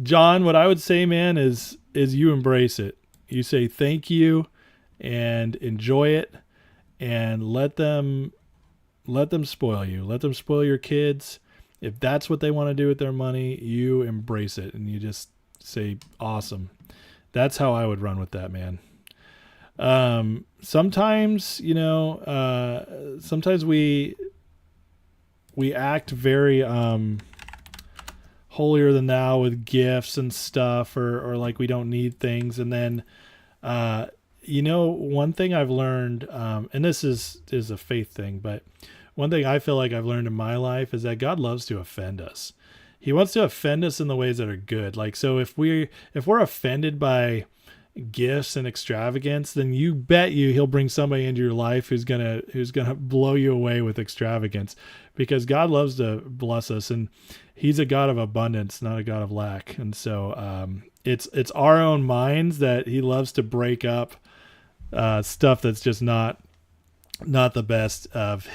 John, what I would say, man, is you embrace it. You say thank you and enjoy it, and let them spoil you. Let them spoil your kids. If that's what they want to do with their money, you embrace it and you just say awesome. That's how I would run with that, man. Sometimes, sometimes we act very holier than thou with gifts and stuff, or like we don't need things. And then one thing I've learned, and this is a faith thing, but one thing I feel like I've learned in my life is that God loves to offend us. He wants to offend us in the ways that are good. Like, so if we're offended by gifts and extravagance, then you bet he'll bring somebody into your life who's gonna blow you away with extravagance, because God loves to bless us, and he's a God of abundance, not a God of lack. And so it's our own minds that he loves to break up stuff that's just not the best of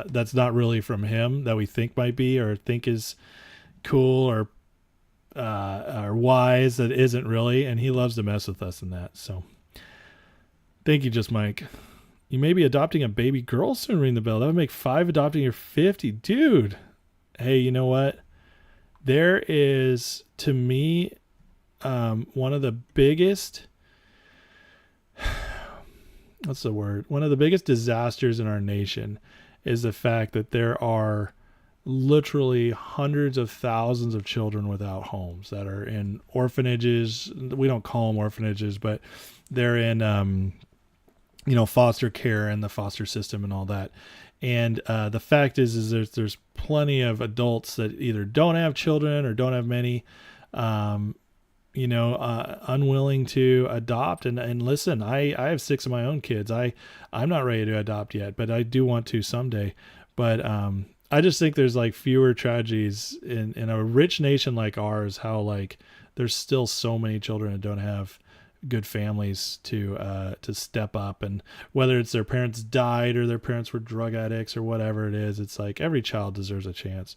that's not really from him, that we think might be or think is cool or wise, that isn't really, and he loves to mess with us in that. So thank you, Just Mike. You may be adopting a baby girl soon. Ring the bell. That would make 5 adopting your 50. Dude, hey, you know what? There is, to me, one of the biggest what's the word? One of the biggest disasters in our nation is the fact that there are literally hundreds of thousands of children without homes that are in orphanages. We don't call them orphanages, but they're in, foster care and the foster system and all that. And the fact is there's plenty of adults that either don't have children or don't have many, unwilling to adopt. And listen, I have 6 of my own kids. I'm not ready to adopt yet, but I do want to someday. But I just think there's like fewer tragedies in a rich nation like ours, how like there's still so many children that don't have good families to step up. And whether it's their parents died or their parents were drug addicts or whatever it is, it's like every child deserves a chance.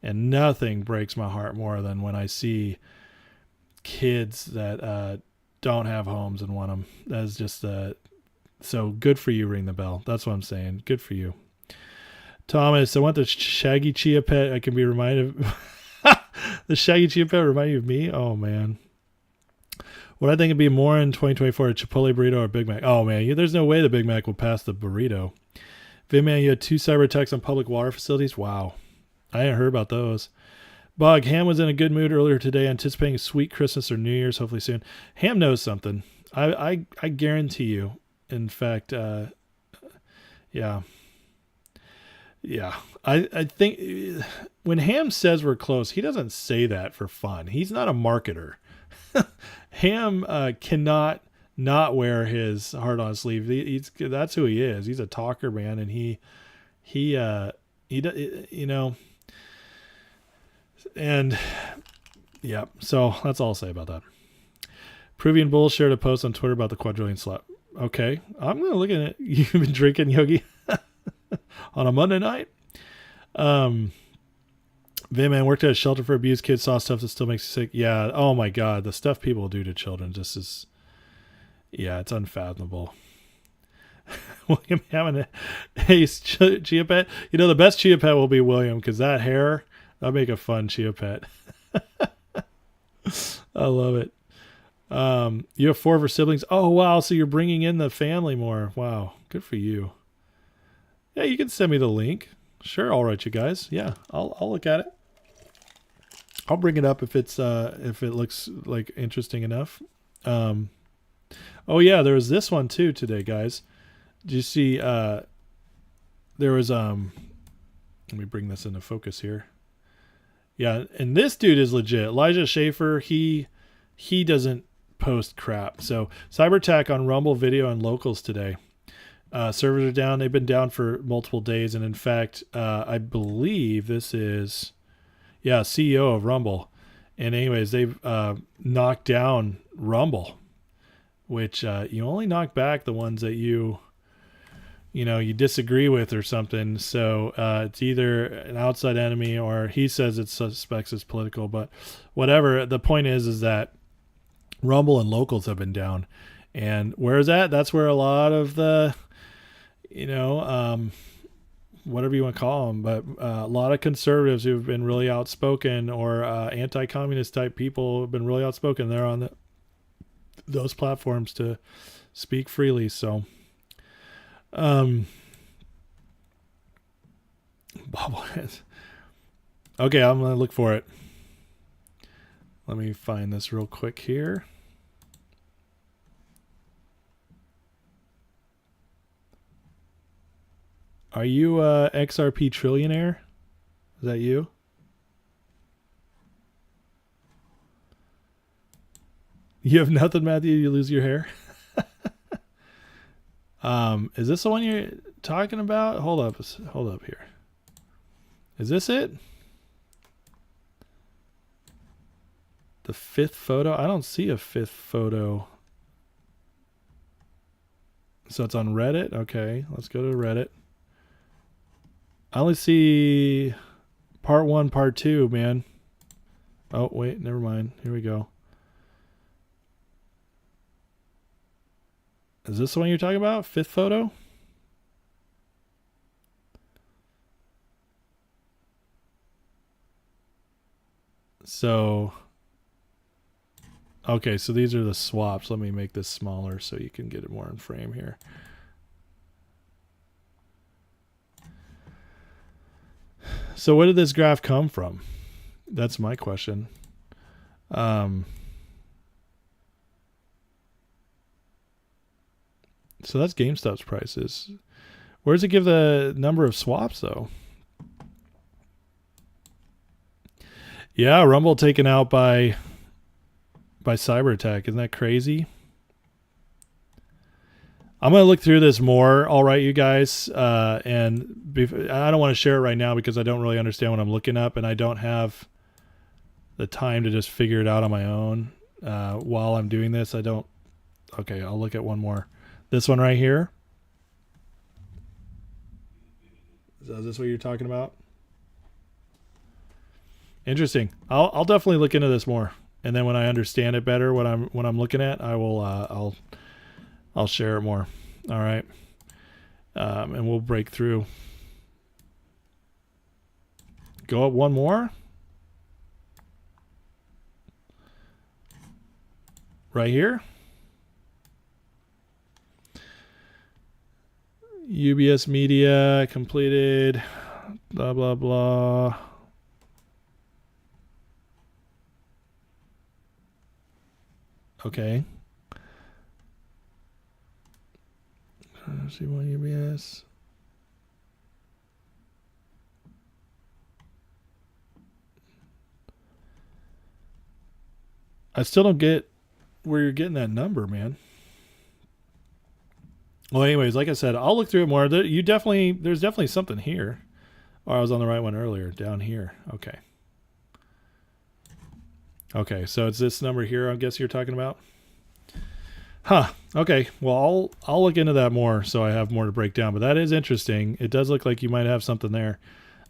And nothing breaks my heart more than when I see kids that don't have homes and want them. That's just so good for you. Ring the bell. That's what I'm saying. Good for you. Thomas, I want the Shaggy Chia Pet. I can be reminded of the Shaggy Chia Pet remind you of me. Oh man. What I think would be more in 2024, a Chipotle burrito or a Big Mac. Oh man, there's no way the Big Mac will pass the burrito. Vinman, you had 2 cyber attacks on public water facilities. Wow. I hadn't heard about those. Bug, Ham was in a good mood earlier today, anticipating a sweet Christmas or New Year's, hopefully soon. Ham knows something. I guarantee you. In fact, yeah. I think when Ham says we're close, he doesn't say that for fun. He's not a marketer. Ham cannot not wear his heart on his sleeve. That's who he is. He's a talker, man, and he and yeah, so that's all I'll say about that. Provian Bull shared a post on Twitter about the quadrillion slap. Okay, I'm gonna look at it. You've been drinking, Yogi, on a Monday night. Man worked at a shelter for abused kids, saw stuff that still makes you sick. Yeah, oh my God, the stuff people do to children just is, yeah, it's unfathomable. William having a Chia Pet. The best Chia Pet will be William, because that hair, that'll make a fun Chia Pet. I love it. You have 4 of her siblings. Oh, wow. So you're bringing in the family more. Wow. Good for you. Yeah, you can send me the link. Sure. All right, you guys. Yeah, I'll look at it. I'll bring it up if it looks like interesting enough. Oh yeah, there was this one too today, guys. Did you see, there was, let me bring this into focus here. Yeah. And this dude is legit. Elijah Schaefer. He doesn't post crap. So cyber attack on Rumble Video and Locals today. Servers are down. They've been down for multiple days. And in fact, I believe this is, CEO of Rumble. And anyways, they've knocked down Rumble, which you only knock back the ones that you disagree with or something. So it's either an outside enemy, or he says it suspects it's political, but whatever. The point is that Rumble and Locals have been down. And where is that? That's where a lot of the, whatever you want to call them, but a lot of conservatives who've been really outspoken, or anti-communist type people have been really outspoken. They're on those platforms to speak freely. So, bobbleheads. Okay, I'm going to look for it. Let me find this real quick here. Are you XRP trillionaire? Is that you? You have nothing, Matthew. You lose your hair. Is this the one you're talking about? Hold up here. Is this it? The fifth photo? I don't see a fifth photo. So it's on Reddit? Okay, let's go to Reddit. I only see part 1, part 2, man. Oh, wait, never mind. Here we go. Is this the one you're talking about? Fifth photo? So, okay, so these are the swaps. Let me make this smaller so you can get it more in frame here. So where did this graph come from? That's my question. So that's GameStop's prices. Where does it give the number of swaps, though? Yeah, Rumble taken out by cyber attack. Isn't that crazy? I'm going to look through this more. All right, you guys. And I don't want to share it right now because I don't really understand what I'm looking up, and I don't have the time to just figure it out on my own while I'm doing this. I don't. Okay, I'll look at one more. This one right here. Is this what you're talking about? Interesting. I'll definitely look into this more, and then when I understand it better, what I'm looking at, I will I'll share it more. All right, and we'll break through. Go up one more. Right here. UBS Media completed, blah, blah, blah. Okay. See what UBS. I still don't get where you're getting that number, man. Well, anyways, like I said, I'll look through it more. There's definitely something here. Oh, I was on the right one earlier, down here. Okay. Okay, so it's this number here, I guess you're talking about? Huh. Okay. Well, I'll look into that more so I have more to break down. But that is interesting. It does look like you might have something there.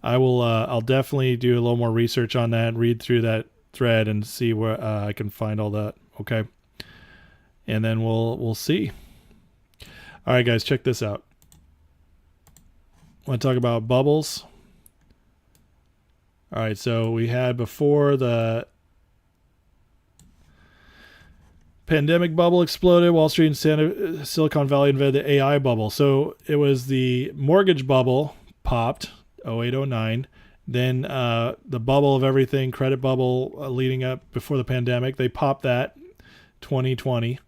I'll definitely do a little more research on that, read through that thread and see where I can find all that. Okay. And then we'll see. All right, guys, check this out. Want to talk about bubbles? All right, so we had before the pandemic bubble exploded, Wall Street and Silicon Valley invented the AI bubble. So it was the mortgage bubble popped, 0809. Then the bubble of everything, credit bubble leading up before the pandemic, they popped that 2020.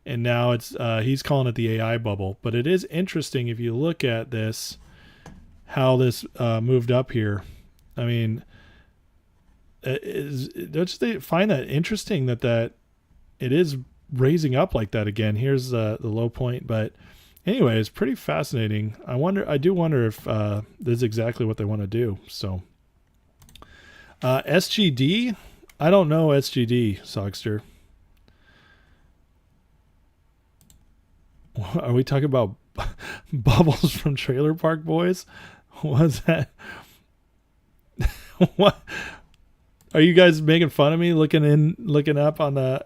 And now it's he's calling it the AI bubble. But it is interesting if you look at this, how this moved up here. I mean, don't you find that interesting that it is raising up like that again? Here's the low point. But anyway, it's pretty fascinating. I do wonder if this is exactly what they want to do. So SGD, I don't know SGD, Sogster. Are we talking about bubbles from Trailer Park Boys? Was that? What? Are you guys making fun of me looking up on the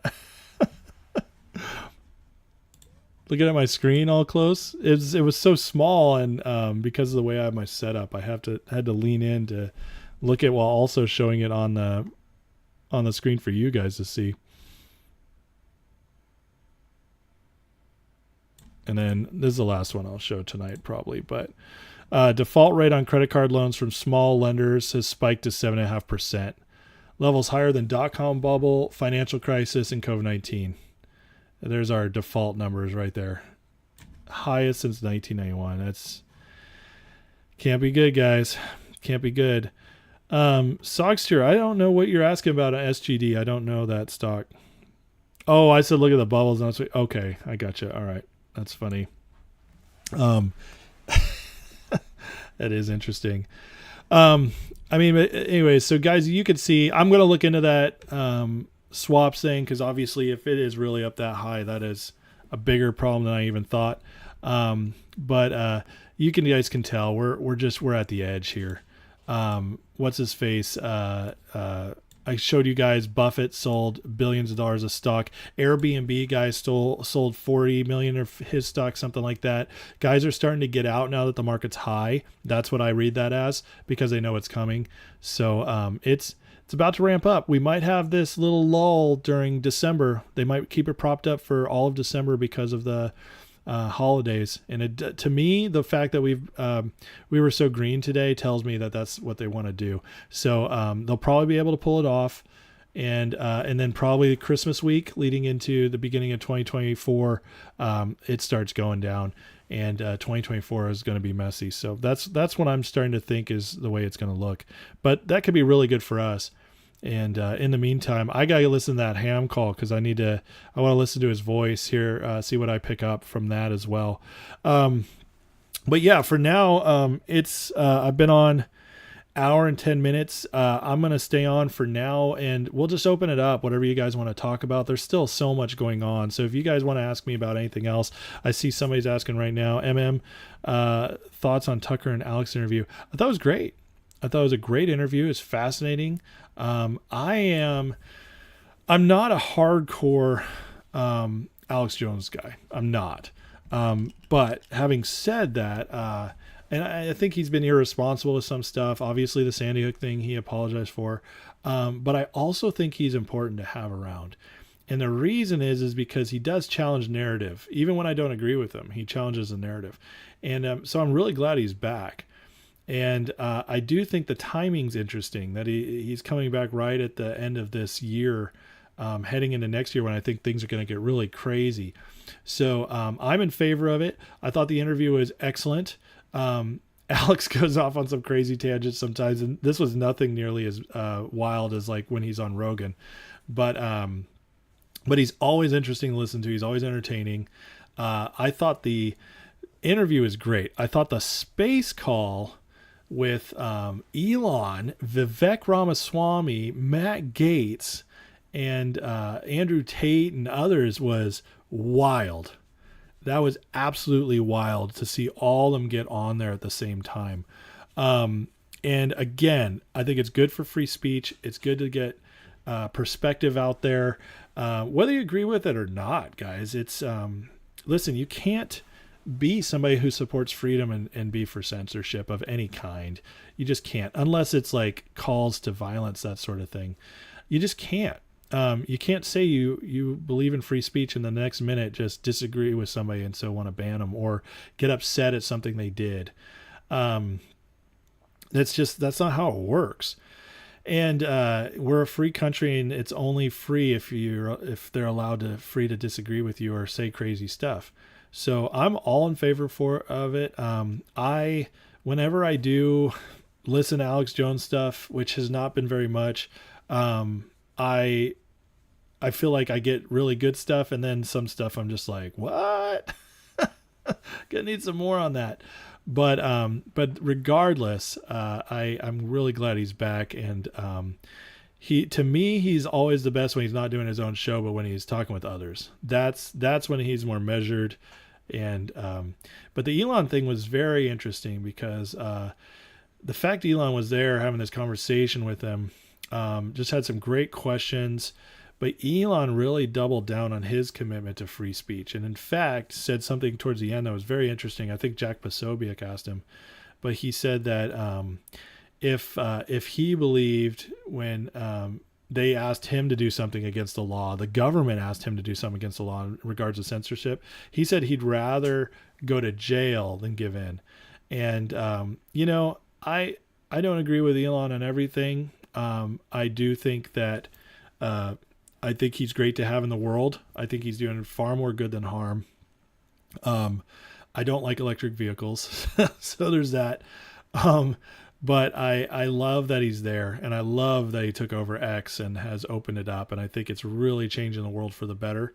looking at my screen all close? It was so small, and because of the way I have my setup, I had to lean in to look at while also showing it on the screen for you guys to see. And then this is the last one I'll show tonight probably, but default rate on credit card loans from small lenders has spiked to 7.5%. Levels higher than dot-com bubble, financial crisis, and COVID-19. There's our default numbers right there. Highest since 1991. Can't be good, guys. Can't be good. Sogster, I don't know what you're asking about on SGD. I don't know that stock. Oh, I said look at the bubbles. And I was like, okay, I gotcha. All right, that's funny. Um, that is interesting. I mean, anyways, so guys, you could see I'm gonna look into that swaps thing because obviously, if it is really up that high, that is a bigger problem than I even thought. But you guys can tell we're at the edge here. What's his face? I showed you guys Buffett sold billions of dollars of stock. Airbnb guys sold 40 million of his stock, something like that. Guys are starting to get out now that the market's high. That's what I read that as because they know it's coming. So it's about to ramp up. We might have this little lull during December. They might keep it propped up for all of December because of the holidays. And to me, the fact that we were so green today tells me that that's what they want to do. So they'll probably be able to pull it off. And then probably Christmas week leading into the beginning of 2024, it starts going down. And 2024 is going to be messy. So that's what I'm starting to think is the way it's going to look. But that could be really good for us. And in the meantime, I gotta listen to that Ham call because I want to listen to his voice here, see what I pick up from that as well. But yeah, for now, I've been on hour and 10 minutes. I'm gonna stay on for now, and we'll just open it up. Whatever you guys want to talk about. There's still so much going on. So if you guys want to ask me about anything else, I see somebody's asking right now. Thoughts on Tucker and Alex interview? I thought it was great. I thought it was a great interview. It's fascinating. I'm not a hardcore Alex Jones guy. I'm not. But having said that, and I think he's been irresponsible with some stuff. Obviously, the Sandy Hook thing he apologized for. But I also think he's important to have around. And the reason is because he does challenge narrative. Even when I don't agree with him, he challenges the narrative. And so I'm really glad he's back. And I do think the timing's interesting that he's coming back right at the end of this year, heading into next year when I think things are going to get really crazy. So I'm in favor of it. I thought the interview was excellent. Alex goes off on some crazy tangents sometimes, and this was nothing nearly as wild as like when he's on Rogan. But he's always interesting to listen to. He's always entertaining. I thought the interview was great. I thought the space call with Elon, Vivek Ramaswamy, Matt Gaetz, and Andrew Tate and others was wild. That was absolutely wild to see all of them get on there at the same time. And again, I think it's good for free speech. It's good to get perspective out there, whether you agree with it or not, guys. It's listen, you can't be somebody who supports freedom and be for censorship of any kind. You just can't, unless it's like calls to violence, that sort of thing. You just can't. You can't say you believe in free speech and the next minute just disagree with somebody and so want to ban them or get upset at something they did. That's not how it works. And we're a free country, and it's only free if they're allowed free to disagree with you or say crazy stuff. So I'm all in favor of it. Whenever I do listen to Alex Jones stuff, which has not been very much, I feel like I get really good stuff, and then some stuff I'm just like, what? Gonna need some more on that. But regardless, I'm really glad he's back, and to me, he's always the best when he's not doing his own show, but when he's talking with others. That's when he's more measured. And but the Elon thing was very interesting because the fact Elon was there having this conversation with him, just had some great questions. But Elon really doubled down on his commitment to free speech, and in fact said something towards the end that was very interesting. I think Jack Posobiec asked him, but he said that if he believed when they asked him to do something against the law, the government asked him to do something against the law in regards to censorship, he said he'd rather go to jail than give in. And I don't agree with Elon on everything. I do think that I think he's great to have in the world. I think he's doing far more good than harm. I don't like electric vehicles, so there's that. Um, but I love that he's there, and I love that he took over X and has opened it up, and I think it's really changing the world for the better.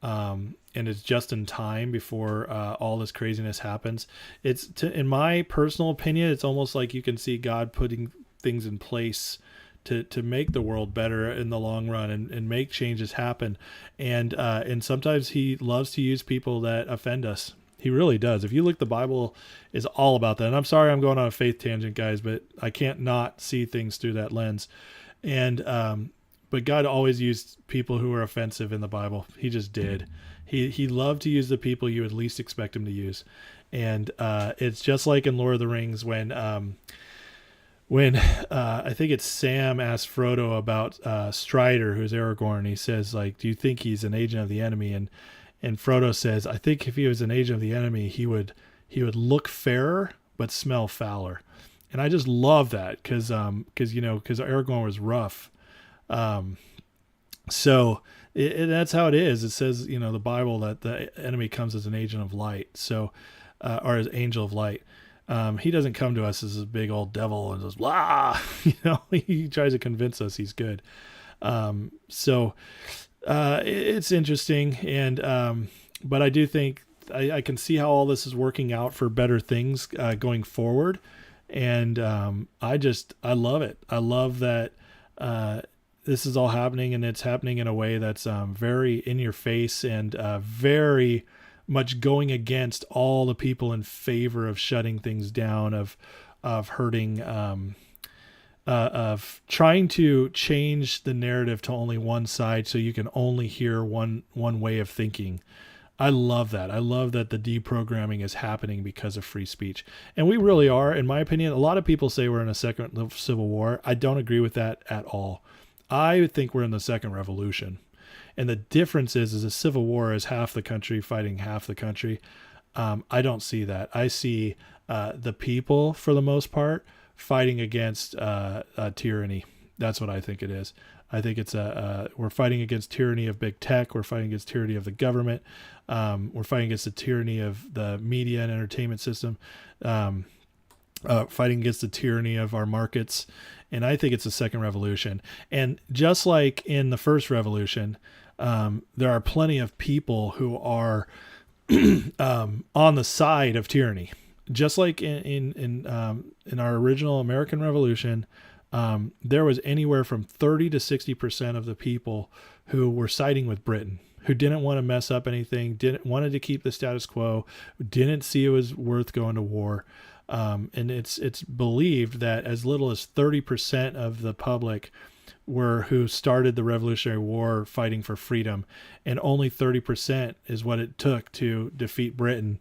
And it's just in time before all this craziness happens. In my personal opinion, it's almost like you can see God putting things in place to make the world better in the long run, and make changes happen. And sometimes he loves to use people that offend us. He really does. If you look, the Bible is all about that. And I'm sorry I'm going on a faith tangent, guys, but I can't not see things through that lens. And but God always used people who were offensive in the Bible. He just did. He loved to use the people you would least expect him to use. And it's just like in Lord of the Rings when I think it's Sam asked Frodo about Strider, who's Aragorn. He says, like, do you think he's an agent of the enemy? And Frodo says, I think if he was an agent of the enemy, he would look fairer but smell fouler. And I just love that because Aragorn was rough. So that's how it is. It says, the Bible, that the enemy comes as an agent of light. So, or as angel of light. He doesn't come to us as a big old devil and just blah, he tries to convince us he's good. It's interesting. But I do think I can see how all this is working out for better things, going forward. And, I love it. I love that, this is all happening, and it's happening in a way that's, very in your face, and, very much going against all the people in favor of shutting things down, of hurting, of trying to change the narrative to only one side, so you can only hear one way of thinking. I love that. I love that the deprogramming is happening because of free speech. And we really are, in my opinion. A lot of people say we're in a second civil war. I don't agree with that at all. I think we're in the second revolution. And the difference is a civil war is half the country fighting half the country. I don't see that. I see the people, for the most part, fighting against tyranny. That's what I think it is. I think it's we're fighting against tyranny of big tech. We're fighting against tyranny of the government. We're fighting against the tyranny of the media and entertainment system. Fighting against the tyranny of our markets. And I think it's a second revolution. And just like in the first revolution, there are plenty of people who are on the side of tyranny. Just like in our original American Revolution, there was anywhere from 30 to 60% of the people who were siding with Britain, who didn't want to mess up anything, wanted to keep the status quo, didn't see it was worth going to war. And it's believed that as little as 30% of the public who started the Revolutionary War fighting for freedom, and only 30% is what it took to defeat Britain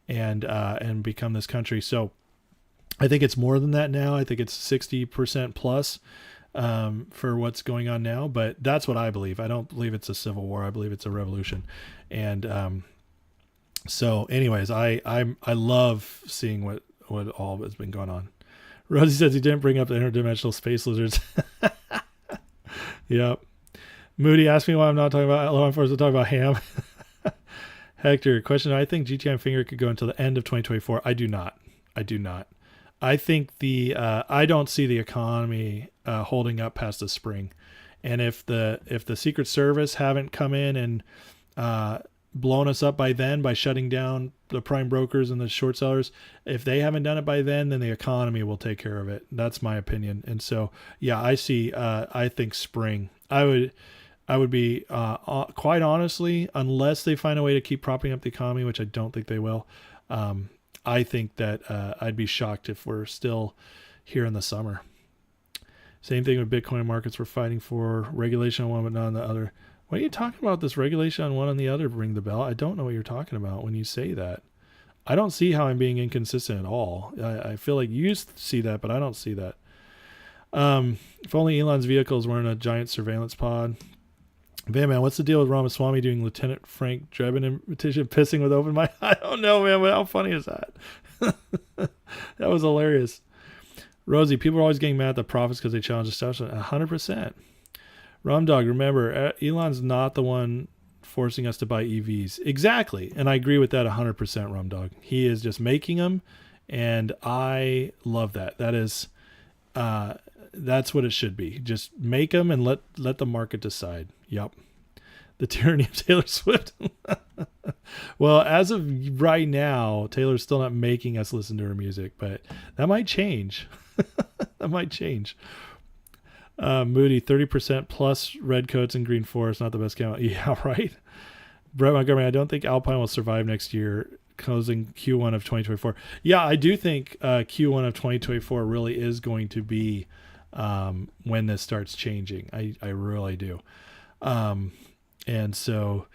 and become this country. So I think it's more than that now. I think it's 60% plus for what's going on now. But that's what I believe. I don't believe it's a civil war. I believe it's a revolution. And so, anyways, I love seeing what all has been going on. Rosie says he didn't bring up the interdimensional space lizards. Yep. Moody asked me why I'm not talking about law enforcement, talking about ham. Hector, question: I think GTM finger could go until the end of 2024. I do not. I think I don't see the economy holding up past the spring. And if the Secret Service haven't come in and blown us up by then by shutting down the prime brokers and the short sellers, if they haven't done it by then the economy will take care of it. That's my opinion. And so, yeah, I think spring. I would be quite honestly, unless they find a way to keep propping up the economy, which I don't think they will. I think that I'd be shocked if we're still here in the summer. Same thing with Bitcoin markets. We're fighting for regulation on one but not on the other. What are you talking about? This regulation on one and the other? Ring the bell. I don't know what you're talking about when you say that. I don't see how I'm being inconsistent at all. I feel like you see that, but I don't see that. If only Elon's vehicles weren't a giant surveillance pod. Van Man, what's the deal with Ramaswamy doing Lieutenant Frank Drebin imitation, pissing with open mic? I don't know, man, but how funny is that? That was hilarious. Rosie, people are always getting mad at the prophets because they challenge the establishment. 100%. Rumdog, remember, Elon's not the one forcing us to buy EVs. Exactly. And I agree with that 100%, Rumdog. He is just making them And I love that. That's what it should be. Just make them and let the market decide. Yep. The tyranny of Taylor Swift. Well, as of right now, Taylor's still not making us listen to her music, but that might change. That might change. Moody, 30% plus Redcoats and Green Forest, not the best count. Yeah, right. Brett Montgomery, I don't think Alpine will survive next year, closing Q1 of 2024. Yeah, I do think Q1 of 2024 really is going to be when this starts changing. I really do. And so,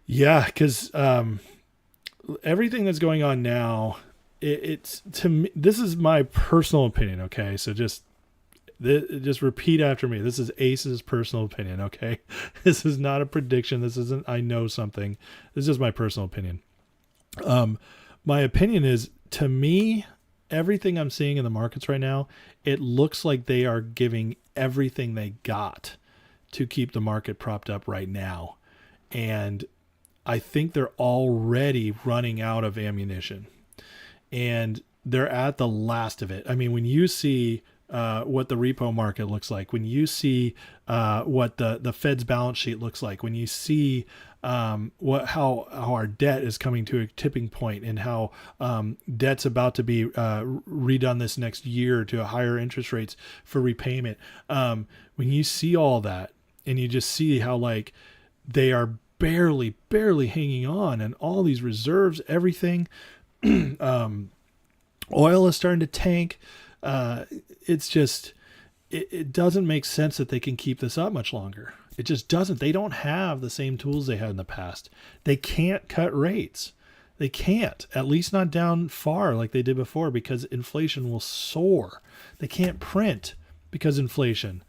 yeah, because everything that's going on now, it's to me, this is my personal opinion. Okay. So just repeat after me. This is Ace's personal opinion. Okay. This is not a prediction. This isn't, I know something. This is my personal opinion. My opinion is, to me, everything I'm seeing in the markets right now, it looks like they are giving everything they got to keep the market propped up right now. And I think they're already running out of ammunition, and they're at the last of it. I mean, when you see what the repo market looks like, when you see what the Fed's balance sheet looks like, when you see how our debt is coming to a tipping point, and how debt's about to be redone this next year to higher interest rates for repayment. When you see all that, and you just see how like they are barely hanging on, and all these reserves, everything, oil is starting to tank. It's just, it doesn't make sense that they can keep this up much longer. It just doesn't. They don't have the same tools they had in the past. They can't cut rates. They can't, at least not down far like they did before, because inflation will soar. They can't print because inflation.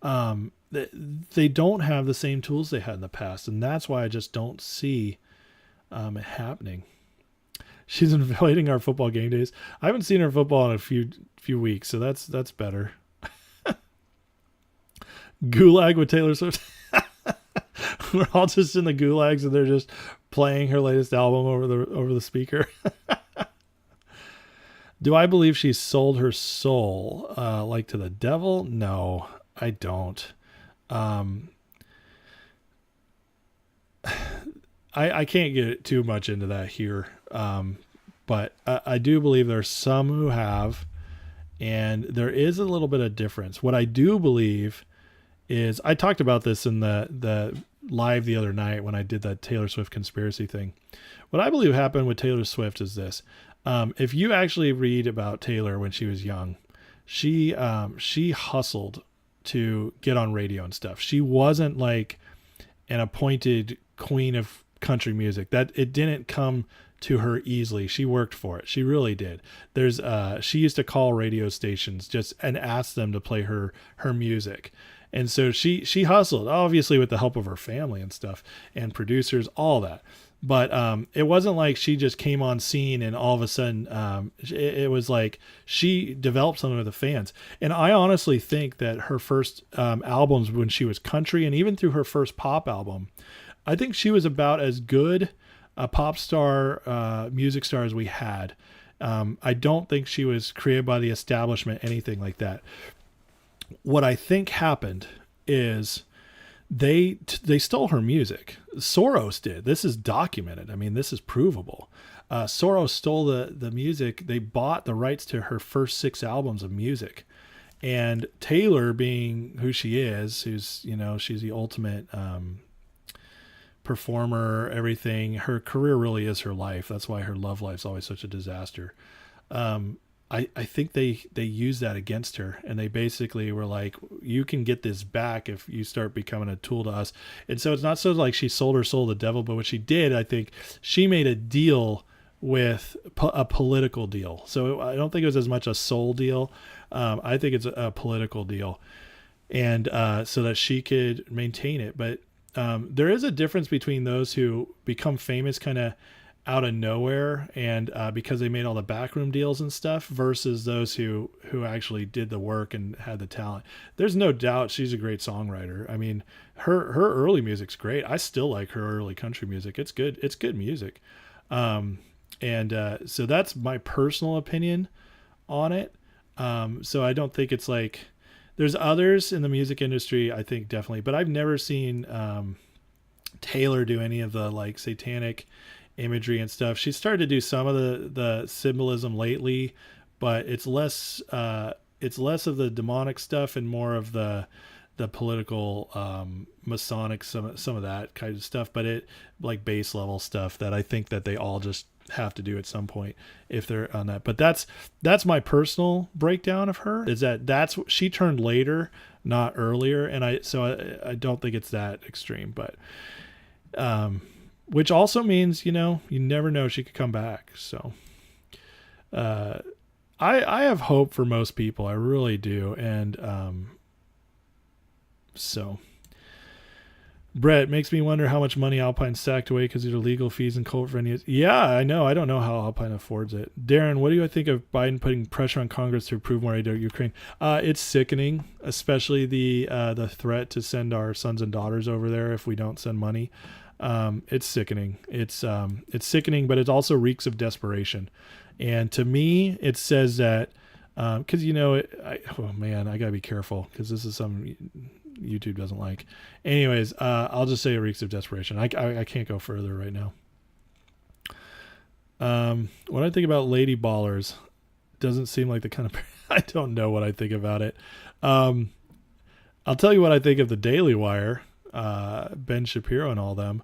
They don't have the same tools they had in the past, and that's why I just don't see it happening. She's invading our football game days. I haven't seen her football in a few weeks, so that's better. Gulag with Taylor Swift. We're all just in the gulags, and they're just playing her latest album over the speaker. Do I believe she sold her soul like to the devil? No, I don't. I can't get too much into that here. But I do believe there's some who have, and there is a little bit of difference. What I do believe is, I talked about this in the live the other night when I did that Taylor Swift conspiracy thing. What I believe happened with Taylor Swift is this. If you actually read about Taylor when she was young, she hustled to get on radio and stuff. She wasn't like an appointed queen of country music. That it didn't come to her easily. She worked for it. She really did. She used to call radio stations just and ask them to play her music. And so she hustled, obviously with the help of her family and stuff and producers, all that. But it wasn't like she just came on scene and all of a sudden it was like she developed something with the fans. And I honestly think that her first albums, when she was country, and even through her first pop album, I think she was about as good a pop star, music star as we had. I don't think she was created by the establishment, anything like that. What I think happened is they stole her music. Soros did. This is documented. I mean, this is provable. Soros stole the music. They bought the rights to her first 6 albums of music. And Taylor, being who she is, she's the ultimate performer, everything. Her career really is her life. That's why her love life's always such a disaster. I think they used that against her, and they basically were like, you can get this back if you start becoming a tool to us. And so it's not so like she sold her soul to the devil, but what she did, I think she made a deal with a political deal. So I don't think it was as much a soul deal. I think it's a political deal, and so that she could maintain it. But there is a difference between those who become famous kind of out of nowhere and because they made all the backroom deals and stuff, versus those who actually did the work and had the talent. There's no doubt she's a great songwriter. I mean, her early music's great. I still like her early country music. It's good. It's good music. And so that's my personal opinion on it. So I don't think it's like, there's others in the music industry, I think definitely, but I've never seen Taylor do any of the like satanic imagery and stuff. She started to do some of the symbolism lately, but it's less of the demonic stuff and more of the political Masonic, some of that kind of stuff, but it like base level stuff that I think that they all just have to do at some point if they're on that. But that's my personal breakdown of her, is that's she turned later, not earlier, and I don't think it's that extreme, but which also means, you never know, she could come back. So I have hope for most people, I really do. And so Brett, makes me wonder how much money Alpine stacked away because of their legal fees and cult venues. Yeah, I know. I don't know how Alpine affords it. Darren, what do you think of Biden putting pressure on Congress to approve more aid to Ukraine? It's sickening, especially the threat to send our sons and daughters over there if we don't send money. It's sickening. It's sickening, but it also reeks of desperation. And to me, it says that because oh man, I gotta be careful because this is something YouTube doesn't like. Anyways, I'll just say it reeks of desperation. I can't go further right now. What I think about Lady Ballers doesn't seem like the kind of I don't know what I think about it. I'll tell you what I think of the Daily Wire, Ben Shapiro and all them.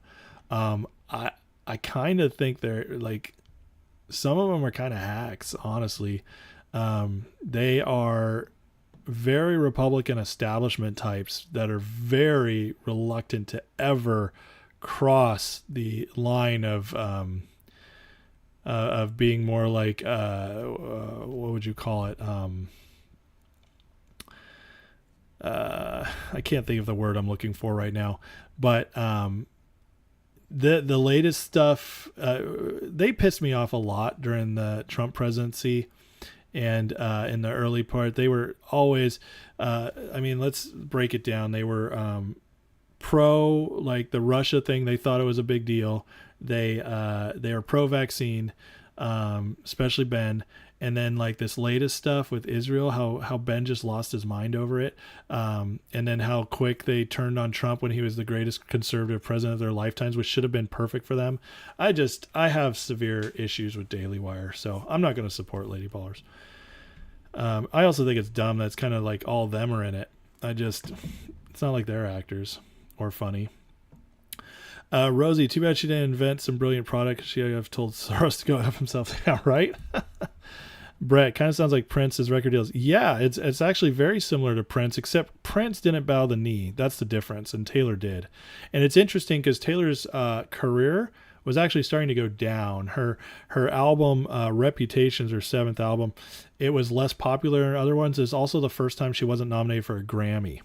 I kind of think they're like, some of them are kind of hacks, honestly. They are very Republican establishment types that are very reluctant to ever cross the line of being more like what would you call it? I can't think of the word I'm looking for right now, but the latest stuff, they pissed me off a lot during the Trump presidency. And in the early part, they were always, let's break it down. They were pro, like the Russia thing. They thought it was a big deal. They are pro-vaccine, especially Ben. And then like this latest stuff with Israel, how Ben just lost his mind over it. And then how quick they turned on Trump when he was the greatest conservative president of their lifetimes, which should have been perfect for them. I have severe issues with Daily Wire, so I'm not going to support Lady Ballers. I also think it's dumb that's kind of like all of them are in it. It's not like they're actors or funny. Rosie, too bad she didn't invent some brilliant product. She would have told Soros to go F himself. Yeah, right? Brett, kind of sounds like Prince's record deals. Yeah, it's actually very similar to Prince, except Prince didn't bow the knee. That's the difference, and Taylor did. And it's interesting because Taylor's career was actually starting to go down. Her album, Reputations, her 7th album, it was less popular than other ones. It's also the first time she wasn't nominated for a Grammy.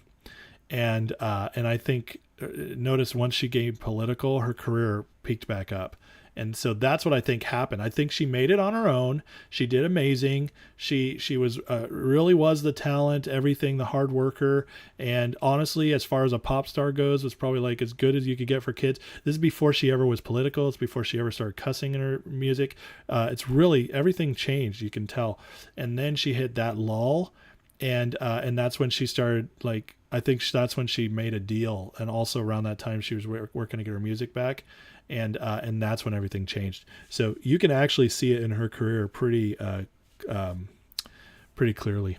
And I think, notice once she gained political, her career peaked back up. And so that's what I think happened. I think she made it on her own. She did amazing. She was really was the talent, everything, the hard worker. And honestly, as far as a pop star goes, was probably like as good as you could get for kids. This is before she ever was political. It's before she ever started cussing in her music. It's really, everything changed, you can tell. And then she hit that lull. And that's when she started, like, I think that's when she made a deal. And also around that time, she was working to get her music back. And that's when everything changed. So you can actually see it in her career pretty clearly.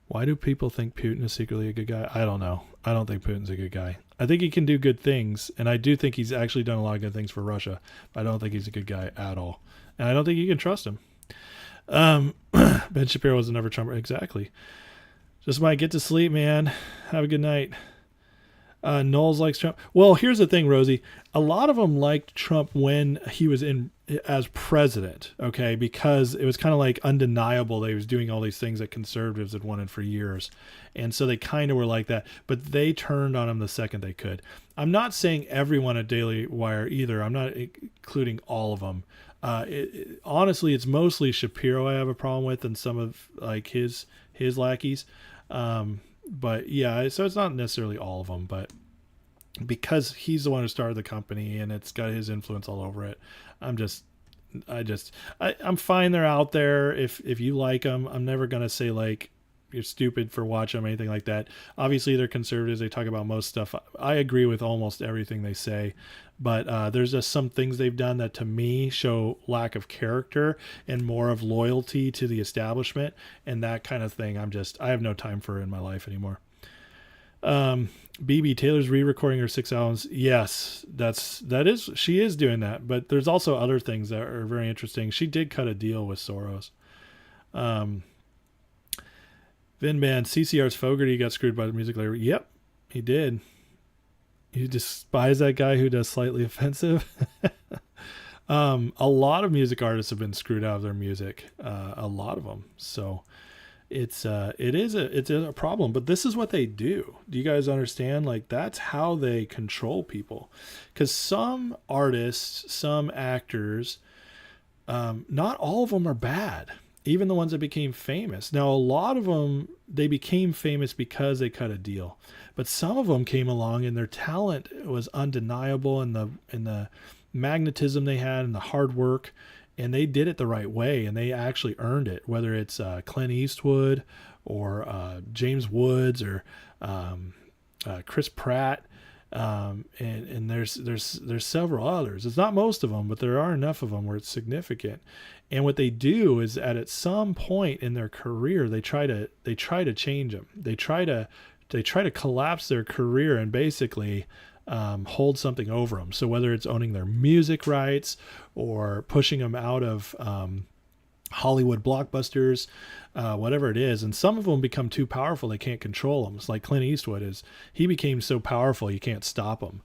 Why do people think Putin is secretly a good guy? I don't know. I don't think Putin's a good guy. I think he can do good things, and I do think he's actually done a lot of good things for Russia, but I don't think he's a good guy at all. And I don't think you can trust him. Ben Shapiro was never Trump. Exactly. Just might get to sleep, man. Have a good night. Knowles likes Trump. Well, here's the thing, Rosie. A lot of them liked Trump when he was in as president, okay, because it was kind of like undeniable that he was doing all these things that conservatives had wanted for years. And so they kind of were like that, but they turned on him the second they could. I'm not saying everyone at Daily Wire either. I'm not including all of them. Honestly, it's mostly Shapiro I have a problem with and some of like his lackeys. But yeah, so it's not necessarily all of them, but because he's the one who started the company and it's got his influence all over it, I'm just, I'm fine. They're out there. If you like them, I'm never going to say like, you're stupid for watching them, anything like that. Obviously they're conservatives. They talk about most stuff. I agree with almost everything they say, but there's just some things they've done that to me show lack of character and more of loyalty to the establishment, and that kind of thing. I have no time for it in my life anymore. BB Taylor's re-recording her 6 albums. Yes, she is doing that, but there's also other things that are very interesting. She did cut a deal with Soros. Vin Band, CCR's Fogerty got screwed by the music label. Yep, he did. You despise that guy who does slightly offensive. A lot of music artists have been screwed out of their music. A lot of them. So it is a problem, but this is what they do. Do you guys understand? Like, that's how they control people. Because some artists, some actors, not all of them are bad. Even the ones that became famous. Now, a lot of them, they became famous because they cut a deal. But some of them came along and their talent was undeniable, and the magnetism they had and the hard work, and they did it the right way, and they actually earned it, whether it's Clint Eastwood or James Woods or Chris Pratt. And there's several others. It's not most of them, but there are enough of them where it's significant. And what they do is at some point in their career, they try to change them. They try to collapse their career and basically hold something over them. So whether it's owning their music rights or pushing them out of Hollywood blockbusters, whatever it is. And some of them become too powerful. They can't control them. It's like Clint Eastwood he became so powerful, you can't stop him.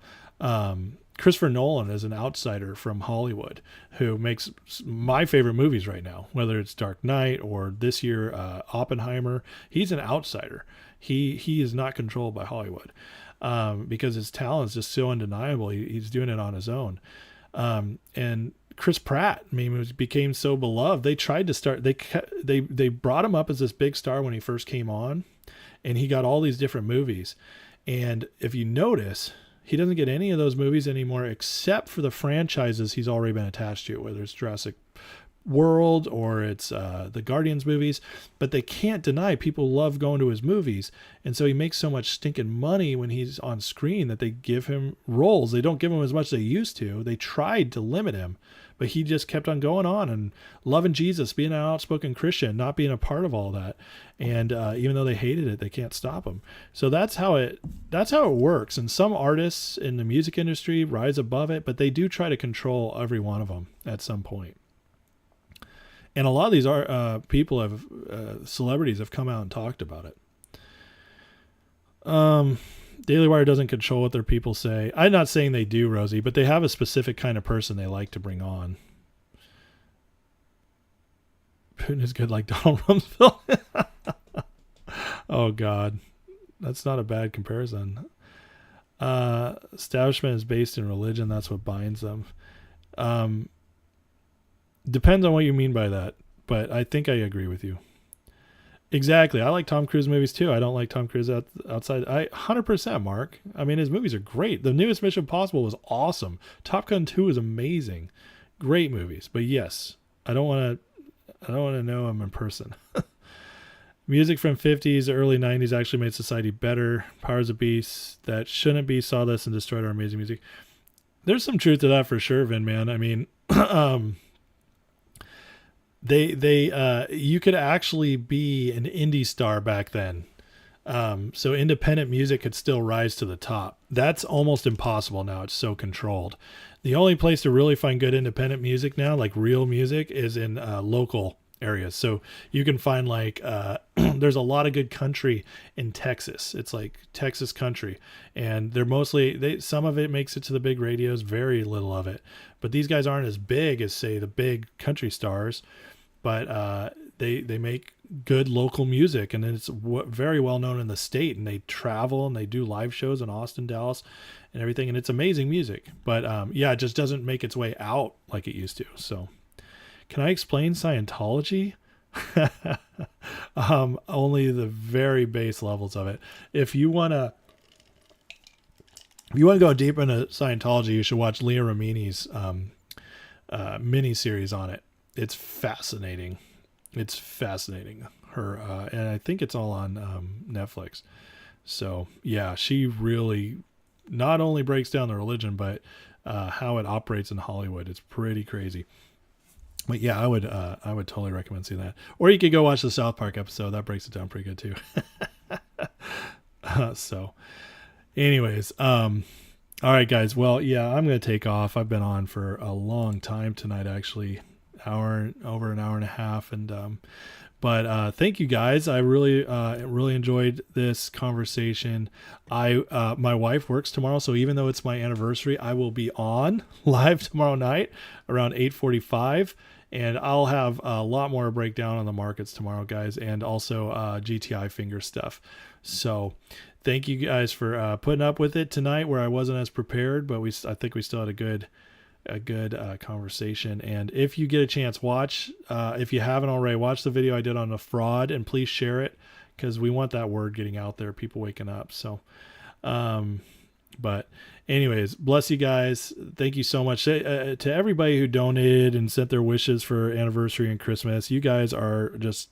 Christopher Nolan is an outsider from Hollywood who makes my favorite movies right now, whether it's Dark Knight or this year, Oppenheimer. He's an outsider. He is not controlled by Hollywood, because his talent is just so undeniable. He's doing it on his own. And Chris Pratt, became so beloved. They tried to start. They brought him up as this big star when he first came on, and he got all these different movies. And if you notice, he doesn't get any of those movies anymore, except for the franchises he's already been attached to, whether it's Jurassic World or it's the Guardians movies. But they can't deny people love going to his movies, and so he makes so much stinking money when he's on screen that they give him roles. They don't give him as much as they used to. They tried to limit him, but he just kept on going on and loving Jesus, being an outspoken Christian, not being a part of all that. And even though they hated it, they can't stop him. So that's how it works. And some artists in the music industry rise above it, but they do try to control every one of them at some point. And a lot of these celebrities have come out and talked about it. Daily Wire doesn't control what their people say. I'm not saying they do, Rosie, but they have a specific kind of person they like to bring on. Putin is good like Donald Rumsfeld. Oh, God. That's not a bad comparison. Establishment is based in religion. That's what binds them. Depends on what you mean by that, but I think I agree with you. Exactly. I like Tom Cruise movies too. I don't like Tom Cruise outside. 100%, Mark. I mean, his movies are great. The newest Mission Impossible was awesome. Top Gun 2 is amazing. Great movies. But yes, I don't want to know him in person. Music from 50s, early 90s actually made society better. Powers of Beasts that shouldn't be saw this and destroyed our amazing music. There's some truth to that for sure, Vin, man. I mean, you could actually be an indie star back then. So independent music could still rise to the top. That's almost impossible now. It's so controlled. The only place to really find good independent music now, like real music, is in local areas. So you can find like there's a lot of good country in Texas. It's like Texas country, and they're mostly some of it makes it to the big radios, very little of it. But these guys aren't as big as, say, the big country stars, but they make good local music, and it's very well known in the state, and they travel and they do live shows in Austin, Dallas, and everything, and it's amazing music. But yeah, it just doesn't make its way out like it used to. So can I explain Scientology? Only the very base levels of it. If you want to go deep into Scientology, you should watch Leah Remini's mini series on it. It's fascinating. It's fascinating. Her and I think it's all on Netflix. So yeah, she really not only breaks down the religion, but how it operates in Hollywood. It's pretty crazy. But yeah, I would totally recommend seeing that. Or you could go watch the South Park episode. That breaks it down pretty good too. So, anyways, all right, guys. Well, yeah, I'm gonna take off. I've been on for a long time tonight, actually, over an hour and a half, and but thank you guys. I really enjoyed this conversation. My wife works tomorrow, so even though it's my anniversary, I will be on live tomorrow night around 8:45, and I'll have a lot more breakdown on the markets tomorrow, guys, and also GTI finger stuff. So thank you guys for putting up with it tonight, where I wasn't as prepared, but I think we still had a good conversation. And if you get a chance, watch, if you haven't already, watch the video I did on the fraud, and please share it, because we want that word getting out there, people waking up. So but anyways, bless you guys. Thank you so much to everybody who donated and sent their wishes for anniversary and Christmas. You guys are just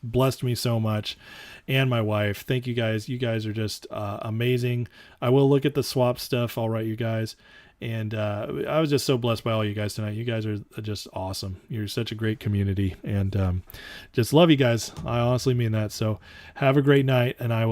blessed me so much, and my wife. Thank you guys. You guys are just amazing. I will look at the swap stuff. I'll write you guys. And I was just so blessed by all you guys tonight. You guys are just awesome. You're such a great community, and just love you guys. I honestly mean that. So have a great night, and I will